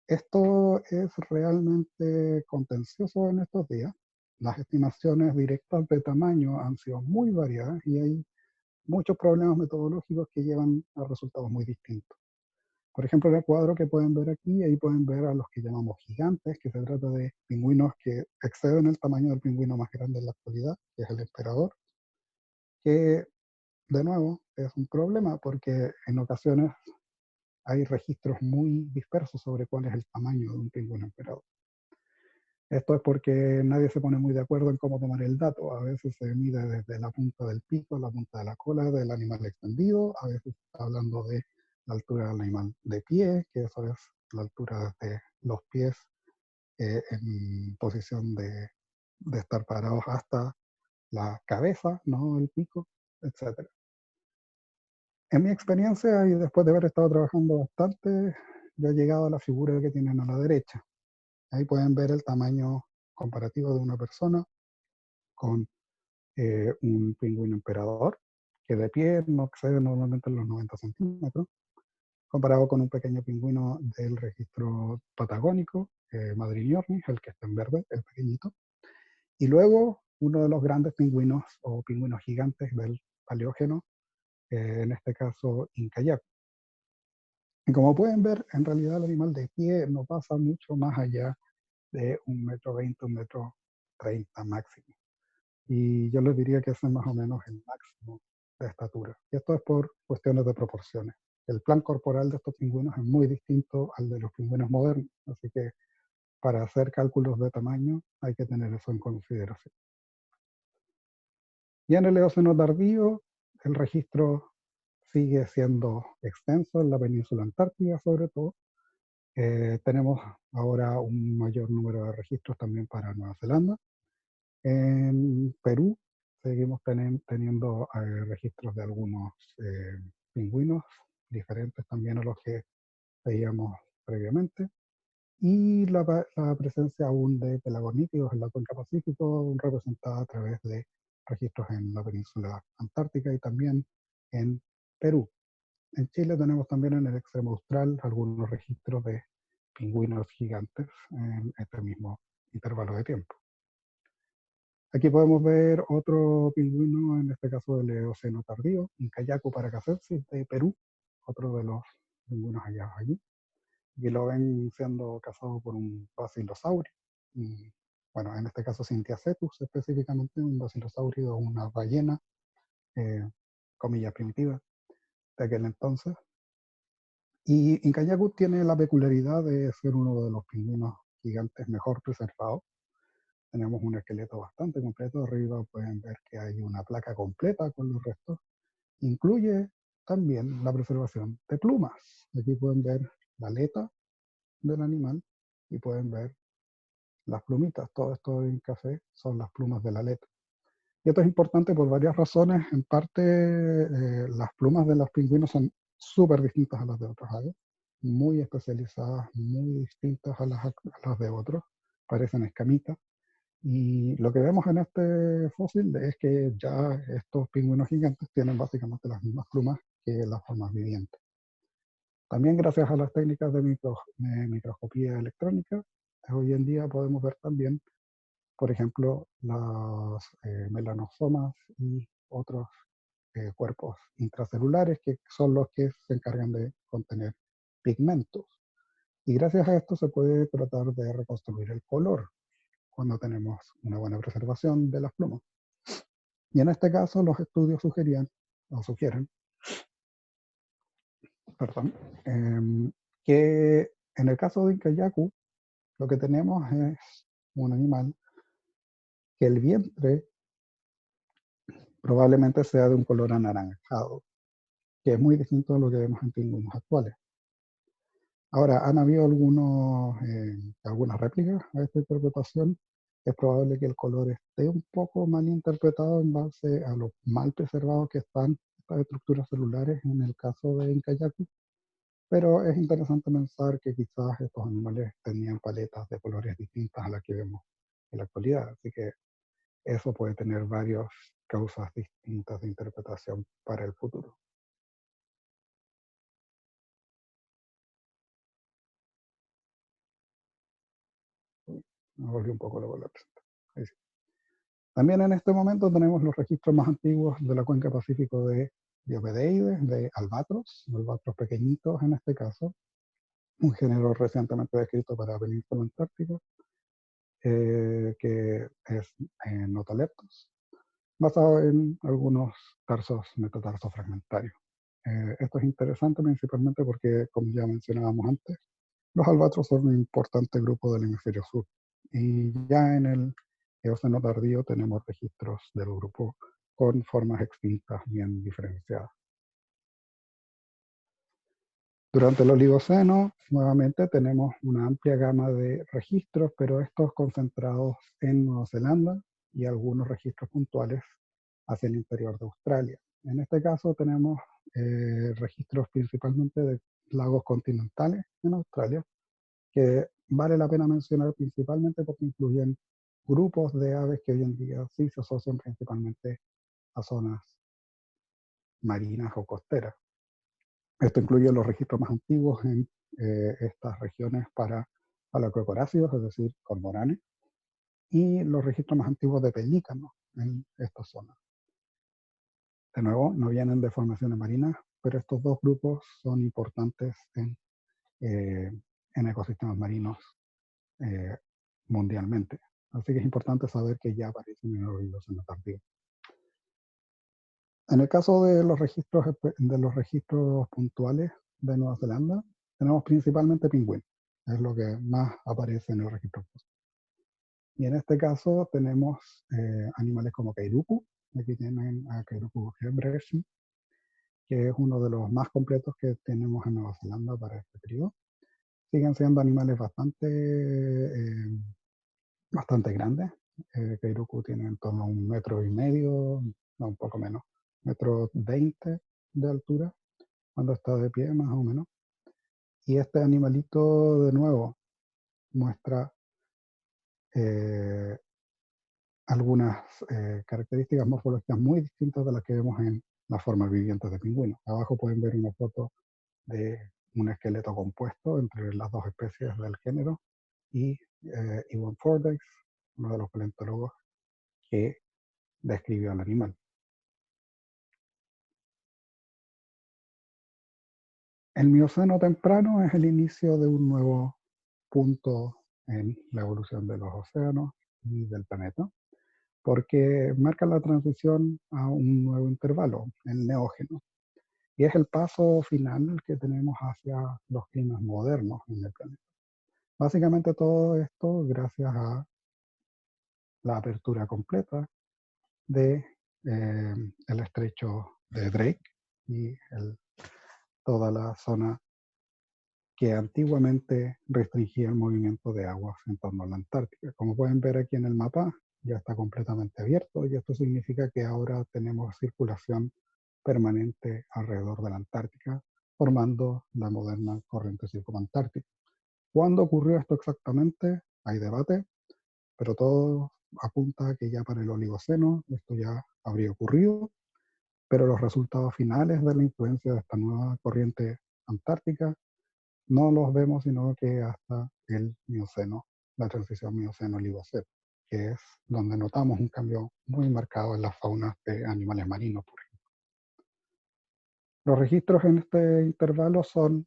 Esto es realmente contencioso en estos días. Las estimaciones directas de tamaño han sido muy variadas y hay muchos problemas metodológicos que llevan a resultados muy distintos. Por ejemplo, en el cuadro que pueden ver aquí, ahí pueden ver a los que llamamos gigantes, que se trata de pingüinos que exceden el tamaño del pingüino más grande en la actualidad, que es el emperador, que de nuevo es un problema porque en ocasiones hay registros muy dispersos sobre cuál es el tamaño de un pingüino emperador. Esto es porque nadie se pone muy de acuerdo en cómo tomar el dato. A veces se mide desde la punta del pico, la punta de la cola del animal extendido, a veces está hablando de la altura del animal de pie, que eso es la altura de los pies en posición de estar parados hasta la cabeza, no el pico, etc. En mi experiencia, y después de haber estado trabajando bastante, yo he llegado a la figura que tienen a la derecha. Ahí pueden ver el tamaño comparativo de una persona con un pingüino emperador, que de pie no excede normalmente los 90 centímetros, comparado con un pequeño pingüino del registro patagónico, Madriniornis, el que está en verde, el pequeñito, y luego uno de los grandes pingüinos o pingüinos gigantes del Paleógeno, en este caso Incayacu. Y como pueden ver, en realidad el animal de pie no pasa mucho más allá de 1,20 m, 1,30 m máximo. Y yo les diría que ese es más o menos el máximo de estatura. Y esto es por cuestiones de proporciones. El plan corporal de estos pingüinos es muy distinto al de los pingüinos modernos, así que para hacer cálculos de tamaño hay que tener eso en consideración. Ya en el Eoceno tardío, el registro sigue siendo extenso en la península antártica sobre todo. Tenemos ahora un mayor número de registros también para Nueva Zelanda. En Perú seguimos teniendo registros de algunos pingüinos, diferentes también a los que veíamos previamente. Y la presencia aún de pelagonítidos en la cuenca Pacífico, representada a través de registros en la península antártica y también en Perú. En Chile tenemos también en el extremo austral algunos registros de pingüinos gigantes en este mismo intervalo de tiempo. Aquí podemos ver otro pingüino, en este caso del Eoceno tardío, Incayacu paracacensis de Perú, otro de los pingüinos hallados allí. Y lo ven siendo cazado por un basilosáurido. Y, bueno, en este caso Cynthiacetus específicamente, un basilosáurido, una ballena, comillas primitiva, de aquel entonces. Y Incayacu tiene la peculiaridad de ser uno de los pingüinos gigantes mejor preservados. Tenemos un esqueleto bastante completo. Arriba pueden ver que hay una placa completa con los restos. Incluye también la preservación de plumas. Aquí pueden ver la aleta del animal y pueden ver las plumitas. Todo esto en café son las plumas de la aleta. Y esto es importante por varias razones. En parte, las plumas de los pingüinos son súper distintas a las de otras aves, muy especializadas, muy distintas a las de otros. Parecen escamitas. Y lo que vemos en este fósil es que ya estos pingüinos gigantes tienen básicamente las mismas plumas que las formas vivientes. También gracias a las técnicas de microscopía electrónica, hoy en día podemos ver también, por ejemplo, los melanosomas y otros cuerpos intracelulares que son los que se encargan de contener pigmentos. Y gracias a esto se puede tratar de reconstruir el color cuando tenemos una buena preservación de las plumas. Y en este caso los estudios sugieren, perdón, que en el caso de Incayacu lo que tenemos es un animal que el vientre probablemente sea de un color anaranjado, que es muy distinto a lo que vemos en pingüinos actuales. Ahora, han habido algunas réplicas a esta interpretación. Es probable que el color esté un poco mal interpretado en base a lo mal preservados que están estas estructuras celulares en el caso de Incayacu, pero es interesante pensar que quizás estos animales tenían paletas de colores distintas a las que vemos en la actualidad, así que eso puede tener varias causas distintas de interpretación para el futuro. Me volví un poco loco la presentación. Ahí sí. También en este momento tenemos los registros más antiguos de la cuenca pacífico de Diopedeides, de albatros pequeñitos en este caso, un género recientemente descrito para Península Antártica, que es Notoleptos, basado en algunos tarsos metatarsos fragmentarios. Esto es interesante principalmente porque, como ya mencionábamos antes, los albatros son un importante grupo del hemisferio sur. Y ya en el Eoceno tardío tenemos registros del grupo con formas extintas bien diferenciadas. Durante el Oligoceno, nuevamente tenemos una amplia gama de registros, pero estos concentrados en Nueva Zelanda y algunos registros puntuales hacia el interior de Australia. En este caso tenemos registros principalmente de lagos continentales en Australia, que vale la pena mencionar principalmente porque incluyen grupos de aves que hoy en día sí se asocian principalmente a zonas marinas o costeras. Esto incluye los registros más antiguos en estas regiones para palacocoráceos, es decir, cormoranes, y los registros más antiguos de pelícanos en estas zonas. De nuevo, no vienen de formaciones marinas, pero estos dos grupos son importantes en ecosistemas marinos mundialmente. Así que es importante saber que ya aparecen en el Oligoceno tardío. En el caso de los registros puntuales de Nueva Zelanda, tenemos principalmente pingüinos. Es lo que más aparece en el registro. Y en este caso tenemos animales como Kairuku. Aquí tienen a Kairuku hebreyi, que es uno de los más completos que tenemos en Nueva Zelanda para este periodo. Siguen siendo animales bastante grandes. Kairuku tiene en torno a 1,5 metros, no, un poco menos, 1,20 metros de altura, cuando está de pie más o menos. Y este animalito de nuevo muestra algunas características morfológicas muy distintas de las que vemos en las formas vivientes de pingüinos. Abajo pueden ver una foto de un esqueleto compuesto entre las dos especies del género y Ewan Fordyce, uno de los paleontólogos que describió al animal. El Mioceno temprano es el inicio de un nuevo punto en la evolución de los océanos y del planeta, porque marca la transición a un nuevo intervalo, el Neógeno, y es el paso final que tenemos hacia los climas modernos en el planeta. Básicamente todo esto gracias a la apertura completa de el estrecho de Drake y toda la zona que antiguamente restringía el movimiento de aguas en torno a la Antártica. Como pueden ver aquí en el mapa, ya está completamente abierto y esto significa que ahora tenemos circulación permanente alrededor de la Antártica, formando la moderna corriente circumantártica. ¿Cuándo ocurrió esto exactamente? Hay debate, pero todos apunta a que ya para el Oligoceno esto ya habría ocurrido, pero los resultados finales de la influencia de esta nueva corriente antártica no los vemos sino que hasta el Mioceno, la transición Mioceno-Oligoceno, que es donde notamos un cambio muy marcado en las faunas de animales marinos, por ejemplo. Los registros en este intervalo son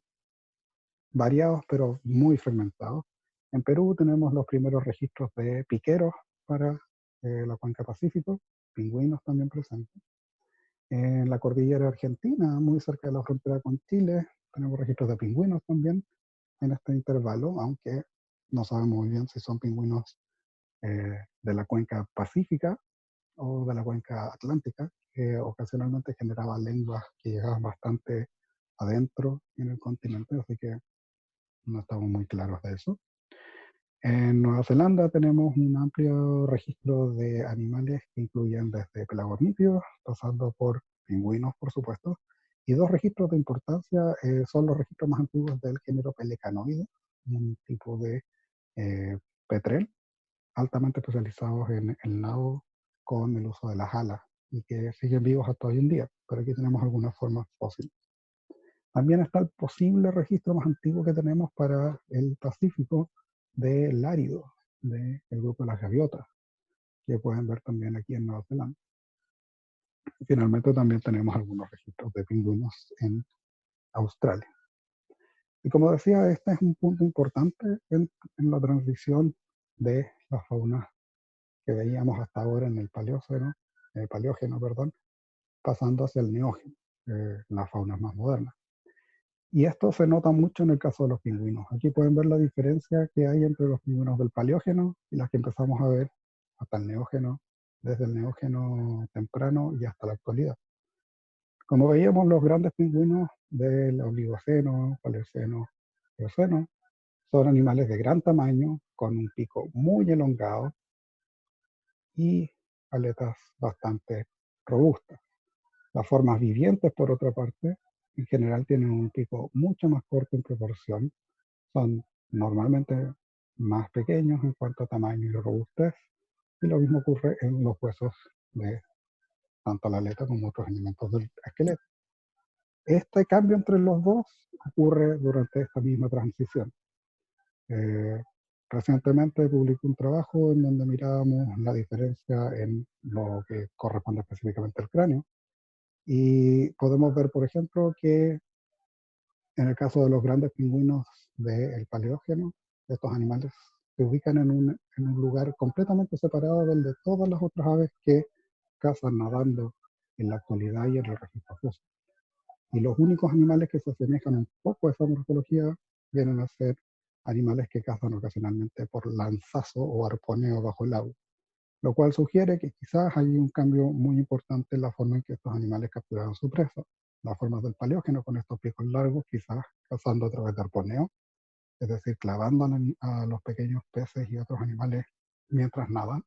variados, pero muy fragmentados. En Perú tenemos los primeros registros de piqueros para la cuenca Pacífico, pingüinos también presentes. En la cordillera argentina, muy cerca de la frontera con Chile, tenemos registros de pingüinos también en este intervalo, aunque no sabemos muy bien si son pingüinos de la cuenca pacífica o de la cuenca atlántica, que ocasionalmente generaban lenguas que llegaban bastante adentro en el continente, así que no estamos muy claros de eso. En Nueva Zelanda tenemos un amplio registro de animales que incluyen desde pelagornídeos, pasando por pingüinos, por supuesto, y dos registros de importancia son los registros más antiguos del género Pelecanoide, un tipo de petrel altamente especializados en el nado con el uso de las alas y que siguen vivos hasta hoy en día, pero aquí tenemos algunas formas fósiles. También está el posible registro más antiguo que tenemos para el Pacífico del árido, del grupo de las gaviotas, que pueden ver también aquí en Nueva Zelanda. Y finalmente también tenemos algunos registros de pingüinos en Australia. Y como decía, este es un punto importante en la transición de la fauna que veíamos hasta ahora en el Paleógeno, pasando hacia el Neógeno, las faunas más modernas. Y esto se nota mucho en el caso de los pingüinos. Aquí pueden ver la diferencia que hay entre los pingüinos del Paleógeno y las que empezamos a ver hasta el Neógeno, desde el Neógeno temprano y hasta la actualidad. Como veíamos, los grandes pingüinos del Oligoceno, Paleoceno, Eoceno, son animales de gran tamaño, con un pico muy elongado y aletas bastante robustas. Las formas vivientes, por otra parte, en general tienen un pico mucho más corto en proporción, son normalmente más pequeños en cuanto a tamaño y robustez, y lo mismo ocurre en los huesos de tanto la aleta como otros elementos del esqueleto. Este cambio entre los dos ocurre durante esta misma transición. Recientemente publiqué un trabajo en donde mirábamos la diferencia en lo que corresponde específicamente al cráneo, y podemos ver, por ejemplo, que en el caso de los grandes pingüinos del Paleógeno, estos animales se ubican en un lugar completamente separado del de todas las otras aves que cazan nadando en la actualidad y en el registro fósil. Y los únicos animales que se asemejan un poco a esa morfología vienen a ser animales que cazan ocasionalmente por lanzazo o arponeo bajo el agua, lo cual sugiere que quizás hay un cambio muy importante en la forma en que estos animales capturaban su presa. Las formas del Paleógeno con estos picos largos, quizás cazando a través de arponeo, es decir, clavando a los pequeños peces y otros animales mientras nadan,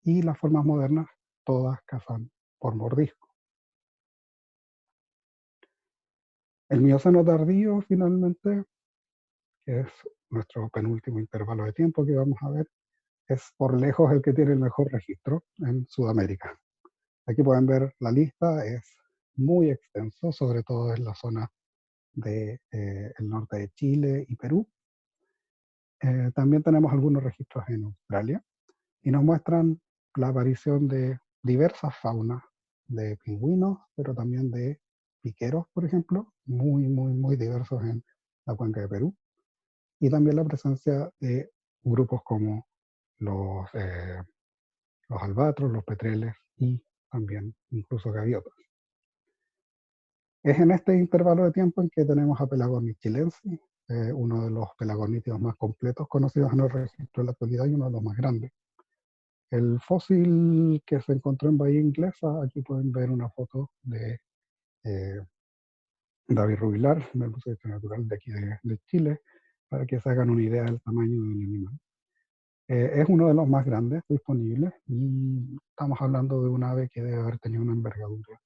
y las formas modernas todas cazan por mordisco. El Mioceno tardío, finalmente, que es nuestro penúltimo intervalo de tiempo que vamos a ver, es por lejos el que tiene el mejor registro en Sudamérica. Aquí pueden ver la lista, es muy extenso, sobre todo en la zona del norte de Chile y Perú. También tenemos algunos registros en Australia y nos muestran la aparición de diversas faunas, de pingüinos, pero también de piqueros, por ejemplo, muy diversos en la cuenca de Perú. Y también la presencia de grupos como los albatros, los petreles y también incluso gaviotas. Es en este intervalo de tiempo en que tenemos a Pelagornis chilensis, uno de los pelagornídeos más completos conocidos en el registro de la actualidad y uno de los más grandes. El fósil que se encontró en Bahía Inglesa, aquí pueden ver una foto de David Rubilar, del Museo de Historia Natural de aquí de Chile, para que se hagan una idea del tamaño del animal. Es uno de los más grandes disponibles y estamos hablando de un ave que debe haber tenido una envergadura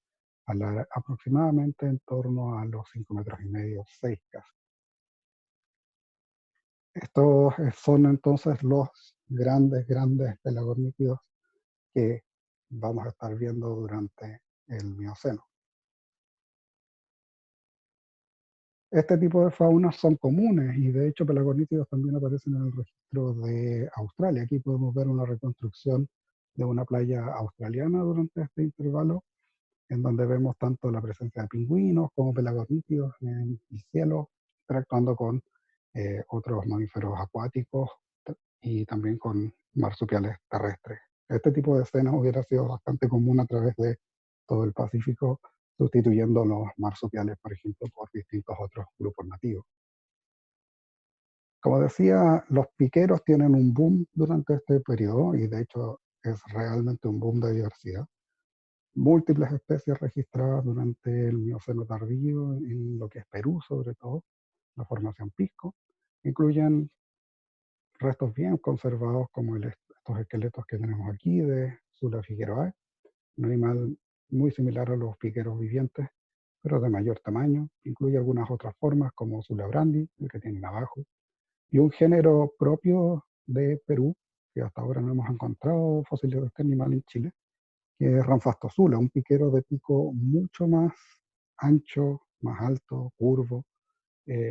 aproximadamente en torno a los 5,5 metros, 6 casi. Estos son entonces los grandes pelagornítidos que vamos a estar viendo durante el Mioceno. Este tipo de faunas son comunes y de hecho pelagornítidos también aparecen en el registro de Australia. Aquí podemos ver una reconstrucción de una playa australiana durante este intervalo, en donde vemos tanto la presencia de pingüinos como pelagornítidos en el cielo, interactuando con otros mamíferos acuáticos y también con marsupiales terrestres. Este tipo de escenas hubiera sido bastante común a través de todo el Pacífico, sustituyendo los marsupiales, por ejemplo, por distintos otros grupos nativos. Como decía, los piqueros tienen un boom durante este periodo y de hecho es realmente un boom de diversidad. Múltiples especies registradas durante el Mioceno tardío en lo que es Perú, sobre todo, la formación Pisco. Incluyen restos bien conservados como estos esqueletos que tenemos aquí de Sula figueroae, un animal muy similar a los piqueros vivientes, pero de mayor tamaño. Incluye algunas otras formas como Sula brandi, el que tienen abajo, y un género propio de Perú, que hasta ahora no hemos encontrado fósiles de este animal en Chile, que es Ramphastosula, un piquero de pico mucho más ancho, más alto, curvo,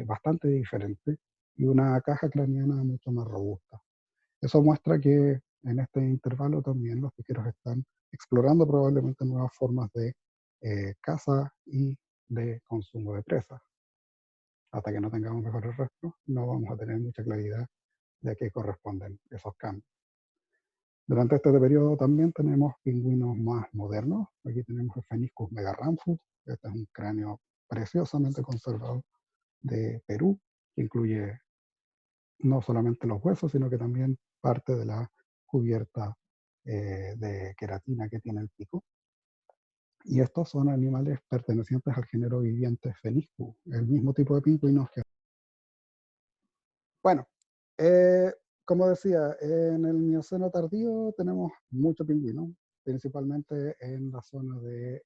bastante diferente, y una caja craneana mucho más robusta. Eso muestra que en este intervalo también los piqueros están explorando probablemente nuevas formas de caza y de consumo de presas. Hasta que no tengamos mejores restos, no vamos a tener mucha claridad de a qué corresponden esos cambios. Durante este periodo también tenemos pingüinos más modernos. Aquí tenemos el Pheniscus megarramphus. Este es un cráneo preciosamente conservado de Perú, que incluye no solamente los huesos, sino que también parte de la cubierta de queratina que tiene el pico. Y estos son animales pertenecientes al género viviente Pheniscus, el mismo tipo de pingüinos que... Bueno, como decía, en el Mioceno tardío tenemos mucho pingüino, principalmente en la zona de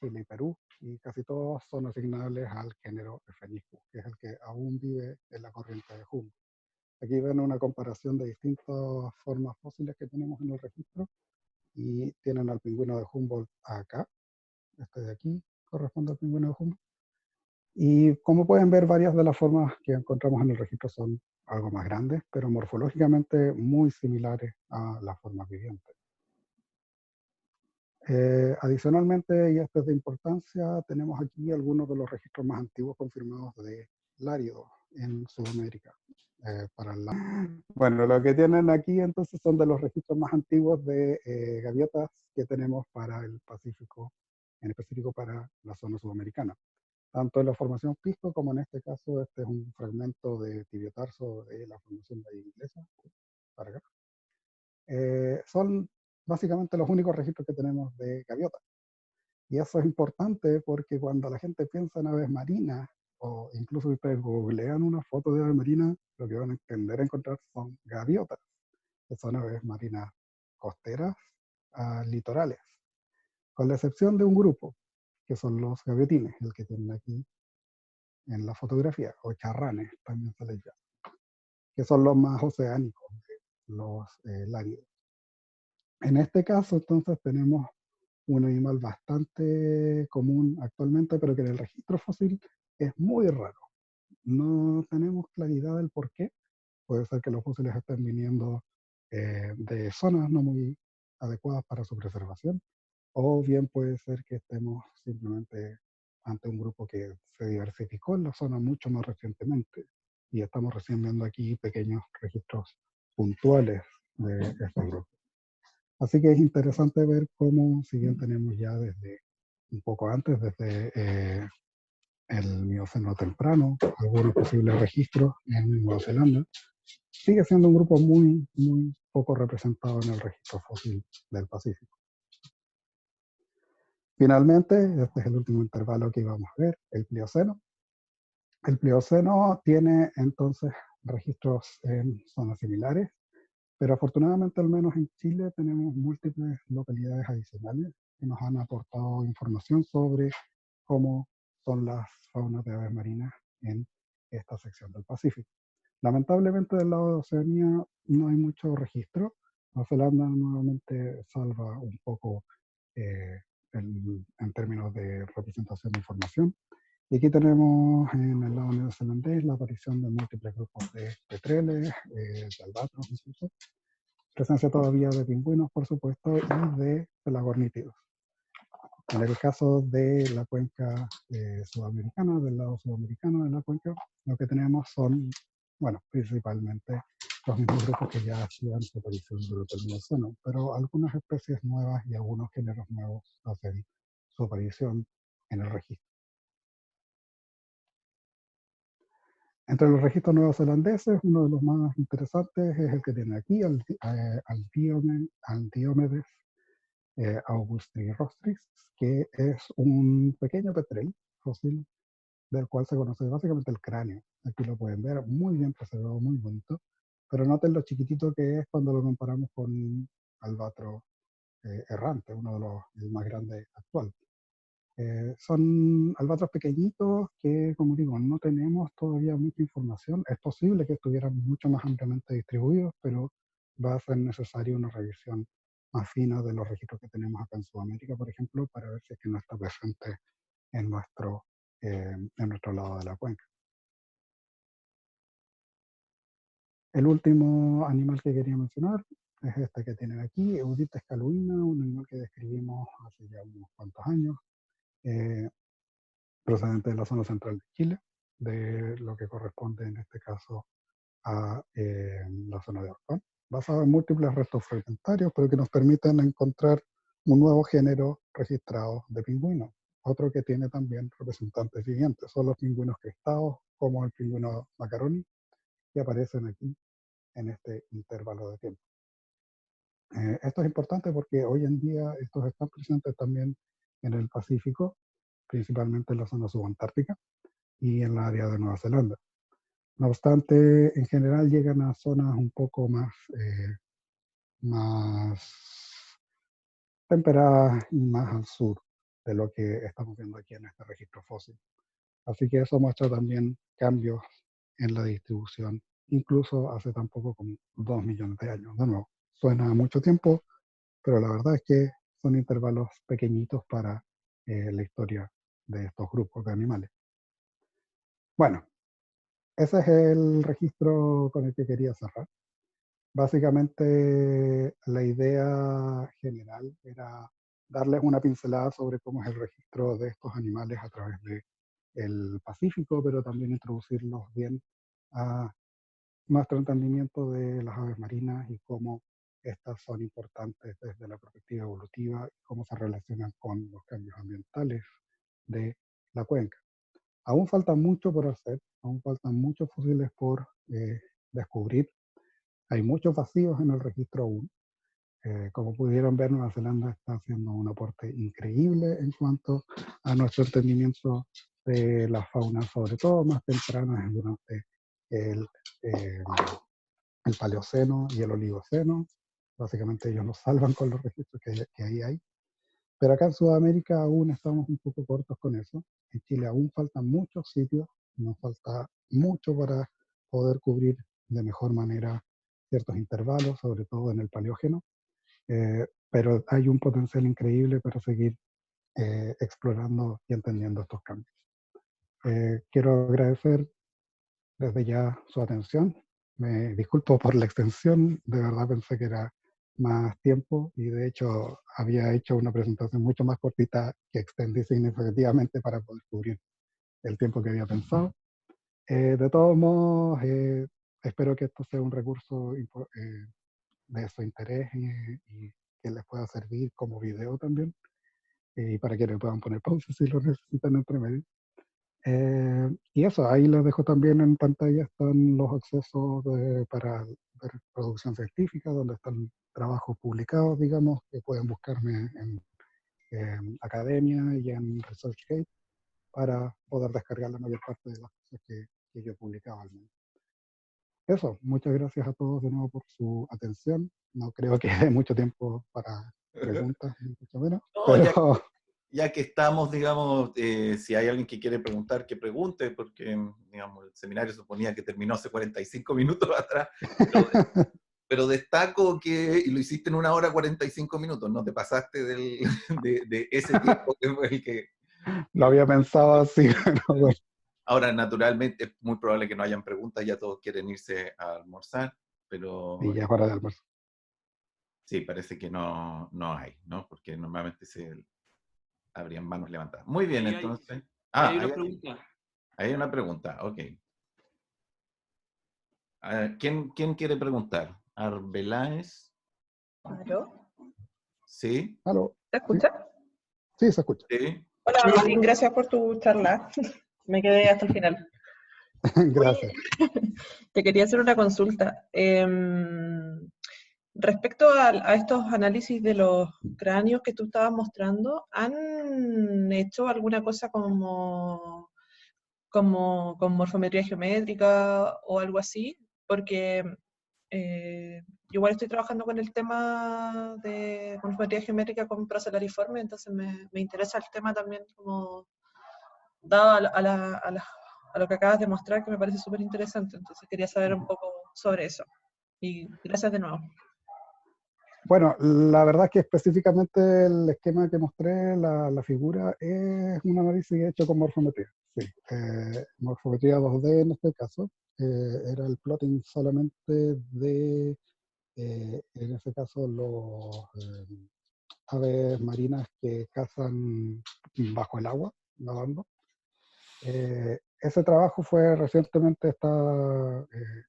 Chile y Perú, y casi todos son asignables al género Pheniscus, que es el que aún vive en la corriente de Humboldt. Aquí ven una comparación de distintas formas fósiles que tenemos en el registro, y tienen al pingüino de Humboldt acá, este de aquí corresponde al pingüino de Humboldt. Y como pueden ver, varias de las formas que encontramos en el registro son algo más grandes, pero morfológicamente muy similares a las formas vivientes. Adicionalmente, y esto es de importancia, tenemos aquí algunos de los registros más antiguos confirmados de láridos en Sudamérica. Bueno, lo que tienen aquí entonces son de los registros más antiguos de gaviotas que tenemos para el Pacífico, en específico para la zona sudamericana. Tanto en la formación Pisco como en este caso, este es un fragmento de tibiotarso de la formación de inglesa, para acá. Son básicamente los únicos registros que tenemos de gaviotas. Y eso es importante porque cuando la gente piensa en aves marinas, o incluso si ustedes googlean una foto de ave marina, lo que van a encontrar son gaviotas, que son aves marinas costeras, litorales, con la excepción de un grupo, que son los gaviotines, el que tienen aquí en la fotografía, o charranes también se les llama, que son los más oceánicos, los láridos. En este caso, entonces, tenemos un animal bastante común actualmente, pero que en el registro fósil es muy raro. No tenemos claridad del por qué. Puede ser que los fósiles estén viniendo de zonas no muy adecuadas para su preservación, o bien puede ser que estemos simplemente ante un grupo que se diversificó en la zona mucho más recientemente, y estamos recién viendo aquí pequeños registros puntuales de este grupo. Así que es interesante ver cómo, si bien tenemos ya desde un poco antes, desde el Mioceno temprano, algunos posibles registros en Nueva Zelanda, sigue siendo un grupo muy poco representado en el registro fósil del Pacífico. Finalmente, este es el último intervalo que íbamos a ver, el Plioceno. El Plioceno tiene entonces registros en zonas similares, pero afortunadamente, al menos en Chile, tenemos múltiples localidades adicionales que nos han aportado información sobre cómo son las faunas de aves marinas en esta sección del Pacífico. Lamentablemente del lado de Oceanía no hay mucho registro. Nueva Zelanda nuevamente salva un poco en términos de representación de información. Y aquí tenemos en el lado neozelandés la aparición de múltiples grupos de petreles, de albatros incluso, presencia todavía de pingüinos, por supuesto, y de pelagornítidos. En el caso de la cuenca sudamericana, del lado sudamericano de la cuenca, lo que tenemos son, bueno, principalmente los mismos grupos que ya hacían su aparición durante el Mioceno, pero algunas especies nuevas y algunos géneros nuevos hacen su aparición en el registro. Entre los registros neozelandeses, uno de los más interesantes es el que tiene aquí, Aldiomedes augustrirostris, que es un pequeño petrel fósil del cual se conoce básicamente el cráneo. Aquí lo pueden ver, muy bien preservado, muy bonito, pero noten lo chiquitito que es cuando lo comparamos con albatro errante, uno de los el más grandes actual. Son albatros pequeñitos que, como digo, no tenemos todavía mucha información. Es posible que estuvieran mucho más ampliamente distribuidos, pero va a ser necesaria una revisión más fina de los registros que tenemos acá en Sudamérica, por ejemplo, para ver si es que no está presente en nuestro lado de la cuenca. El último animal que quería mencionar es este que tienen aquí, Eudita escaluina, un animal que describimos hace ya unos cuantos años. Procedente de la zona central de Chile, de lo que corresponde en este caso a la zona de Orcón, basado en múltiples restos fragmentarios, pero que nos permiten encontrar un nuevo género registrado de pingüinos. Otro que tiene también representantes vivientes, son los pingüinos crestados, como el pingüino macaroni, que aparecen aquí en este intervalo de tiempo. Esto es importante porque hoy en día estos están presentes también en el Pacífico, principalmente en la zona subantártica y en la área de Nueva Zelanda. No obstante, en general llegan a zonas un poco más temperadas y más al sur de lo que estamos viendo aquí en este registro fósil. Así que eso muestra también cambios en la distribución, incluso hace tan poco como 2 millones de años. De nuevo, suena a mucho tiempo, pero la verdad es que son intervalos pequeñitos para la historia de estos grupos de animales. Bueno, ese es el registro con el que quería cerrar. Básicamente, la idea general era darles una pincelada sobre cómo es el registro de estos animales a través del Pacífico, pero también introducirlos bien a nuestro entendimiento de las aves marinas y cómo estas son importantes desde la perspectiva evolutiva y cómo se relacionan con los cambios ambientales de la cuenca. Aún falta mucho por hacer, aún faltan muchos fósiles por descubrir. Hay muchos vacíos en el registro aún. Como pudieron ver, Nueva Zelanda está haciendo un aporte increíble en cuanto a nuestro entendimiento de la fauna, sobre todo más temprana durante el, eh, el Paleoceno y el Oligoceno. Básicamente ellos nos salvan con los registros que ahí hay. Pero acá en Sudamérica aún estamos un poco cortos con eso. En Chile aún faltan muchos sitios, nos falta mucho para poder cubrir de mejor manera ciertos intervalos, sobre todo en el Paleógeno, pero hay un potencial increíble para seguir explorando y entendiendo estos cambios. Quiero agradecer desde ya su atención. Me disculpo por la extensión, de verdad pensé que era más tiempo y de hecho había hecho una presentación mucho más cortita que extendí significativamente para poder cubrir el tiempo que había pensado. De todos modos, espero que esto sea un recurso de su interés y que les pueda servir como video también y para que le puedan poner pausa si lo necesitan entre medio. Y eso, ahí les dejo también en pantalla, están los accesos para ver producción científica, donde están trabajos publicados, digamos, que pueden buscarme en academia y en ResearchGate para poder descargar la mayor parte de las cosas que yo he publicado al menos. Eso, muchas gracias a todos de nuevo por su atención. No creo que dé mucho tiempo para preguntas, ni mucho menos, No, pero ya ya que estamos, digamos, si hay alguien que quiere preguntar, que pregunte, porque, digamos, el seminario suponía que terminó hace 45 minutos atrás, pero destaco que y lo hiciste en 1 hora 45 minutos, no te pasaste de ese tiempo que fue el que... Lo había pensado así, pero bueno. Ahora, naturalmente, es muy probable que no hayan preguntas, ya todos quieren irse a almorzar, pero Y ya es hora de almuerzo. sí, parece que no hay, ¿no? Porque normalmente habrían manos levantadas. Muy bien, Ahí entonces. hay una pregunta. Hay una pregunta, ok. ¿Quién quiere preguntar? ¿Arbeláez? ¿Aló? ¿Sí? ¿Aló? ¿Te escuchas? Sí, se escucha. ¿Sí? Hola, Martín, gracias por tu charla. Me quedé hasta el final. Gracias. Te quería hacer una consulta. Respecto a estos análisis de los cráneos que tú estabas mostrando, ¿han hecho alguna cosa como con morfometría geométrica o algo así? Porque yo igual estoy trabajando con el tema de morfometría geométrica con Procelariforme, entonces me interesa el tema también como dado a lo que acabas de mostrar, que me parece súper interesante. Entonces quería saber un poco sobre eso. Y gracias de nuevo. Bueno, la verdad es que específicamente el esquema que mostré, la figura, es un análisis hecho con morfometría. Sí, morfometría 2D en este caso. Era el plotting solamente de, en este caso, los aves marinas que cazan bajo el agua, nadando. Ese trabajo fue recientemente, está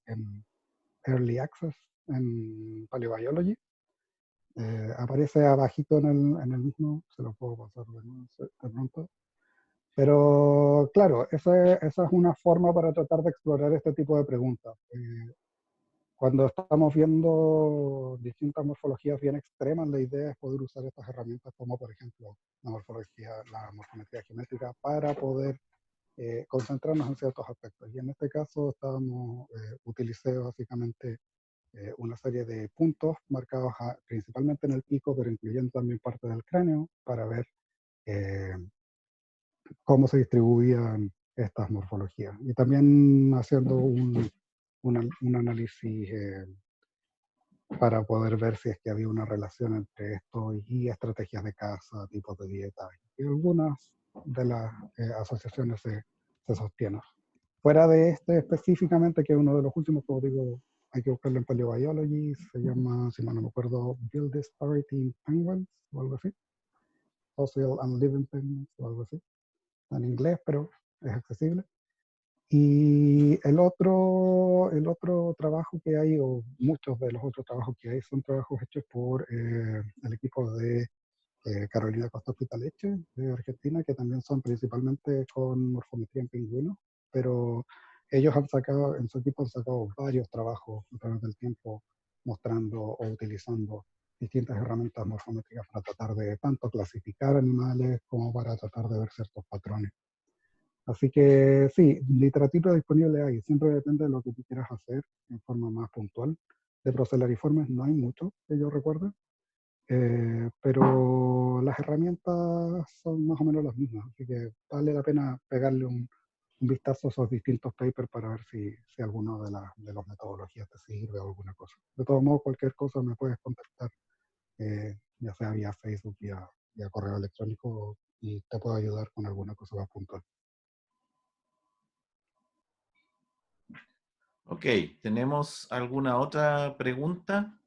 en Early Access en Paleobiology. Aparece abajito en el mismo, se lo puedo pasar de pronto. Pero claro, esa es una forma para tratar de explorar este tipo de preguntas. Cuando estamos viendo distintas morfologías bien extremas, la idea es poder usar estas herramientas como por ejemplo la morfometría geométrica para poder concentrarnos en ciertos aspectos. Y en este caso utilicé básicamente una serie de puntos marcados principalmente en el pico, pero incluyendo también parte del cráneo, para ver eh, cómo se distribuían estas morfologías. Y también haciendo un análisis para poder ver si es que había una relación entre esto y estrategias de caza, tipos de dieta. Y algunas de las asociaciones se sostienen. Fuera de este específicamente, que es uno de los últimos, como digo, hay que buscarlo en Paleobiology, se llama, si mal no me acuerdo, Bill Disparity in Penguins, o algo así. Fossil and Living Penguins, o algo así. Está en inglés, pero es accesible. Y el otro trabajo que hay, o muchos de los otros trabajos que hay, son trabajos hechos por el equipo de Carolina Costa Hospitaleche, de Argentina, que también son principalmente con morfometría en pingüinos, pero ellos en su equipo han sacado varios trabajos a través del tiempo mostrando o utilizando distintas herramientas morfométricas para tratar de tanto clasificar animales como para tratar de ver ciertos patrones. Así que sí, literatura disponible hay, siempre depende de lo que tú quieras hacer en forma más puntual. De Procelariformes no hay mucho que yo recuerde, pero las herramientas son más o menos las mismas, así que vale la pena pegarle un vistazo a esos distintos papers para ver si alguno de las metodologías te sirve o alguna cosa. De todos modos, cualquier cosa me puedes contactar, ya sea vía Facebook, vía correo electrónico, y te puedo ayudar con alguna cosa más puntual. Ok, ¿tenemos alguna otra pregunta?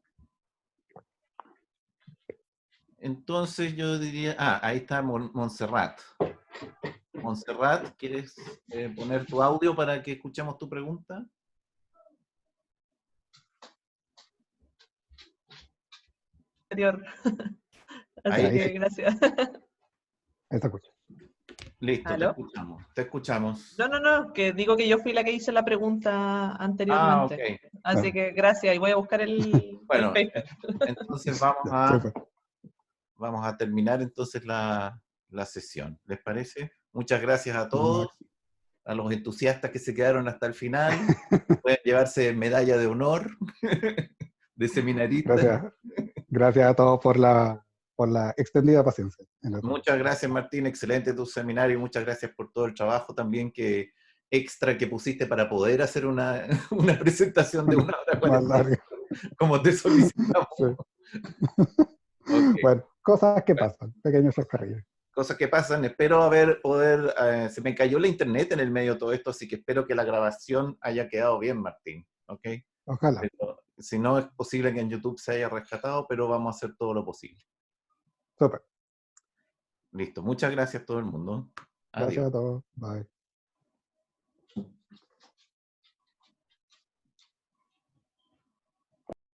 Entonces yo diría, ahí está Montserrat. Montserrat, ¿quieres poner tu audio para que escuchemos tu pregunta? Anterior. Así Ahí, que gracias. Ahí te escucho. listo, te ¿Aló? escuchamos. Te escuchamos. No, que digo que yo fui la que hice la pregunta anteriormente. Ok. Así que gracias, y voy a buscar el Bueno, paper. entonces Súper. vamos a terminar entonces la sesión. ¿Les parece? Muchas gracias a todos, a los entusiastas que se quedaron hasta el final. Pueden llevarse medalla de honor de seminarista. Gracias a todos por la extendida paciencia. Muchas gracias, Martín. Excelente tu seminario. Muchas gracias por todo el trabajo también extra que pusiste para poder hacer una, una presentación de 1 hora Más 40, larga. como te solicitamos. Sí. Ok. Bueno, cosas que pasan, pequeños chascarrillos. Cosas que pasan. Espero se me cayó la internet en el medio de todo esto, así que espero que la grabación haya quedado bien, Martín. ¿Ok? Ojalá. Pero, si no, es posible que en YouTube se haya rescatado, pero vamos a hacer todo lo posible. Súper. Listo. Muchas gracias a todo el mundo. Gracias Adiós. a todos. Bye.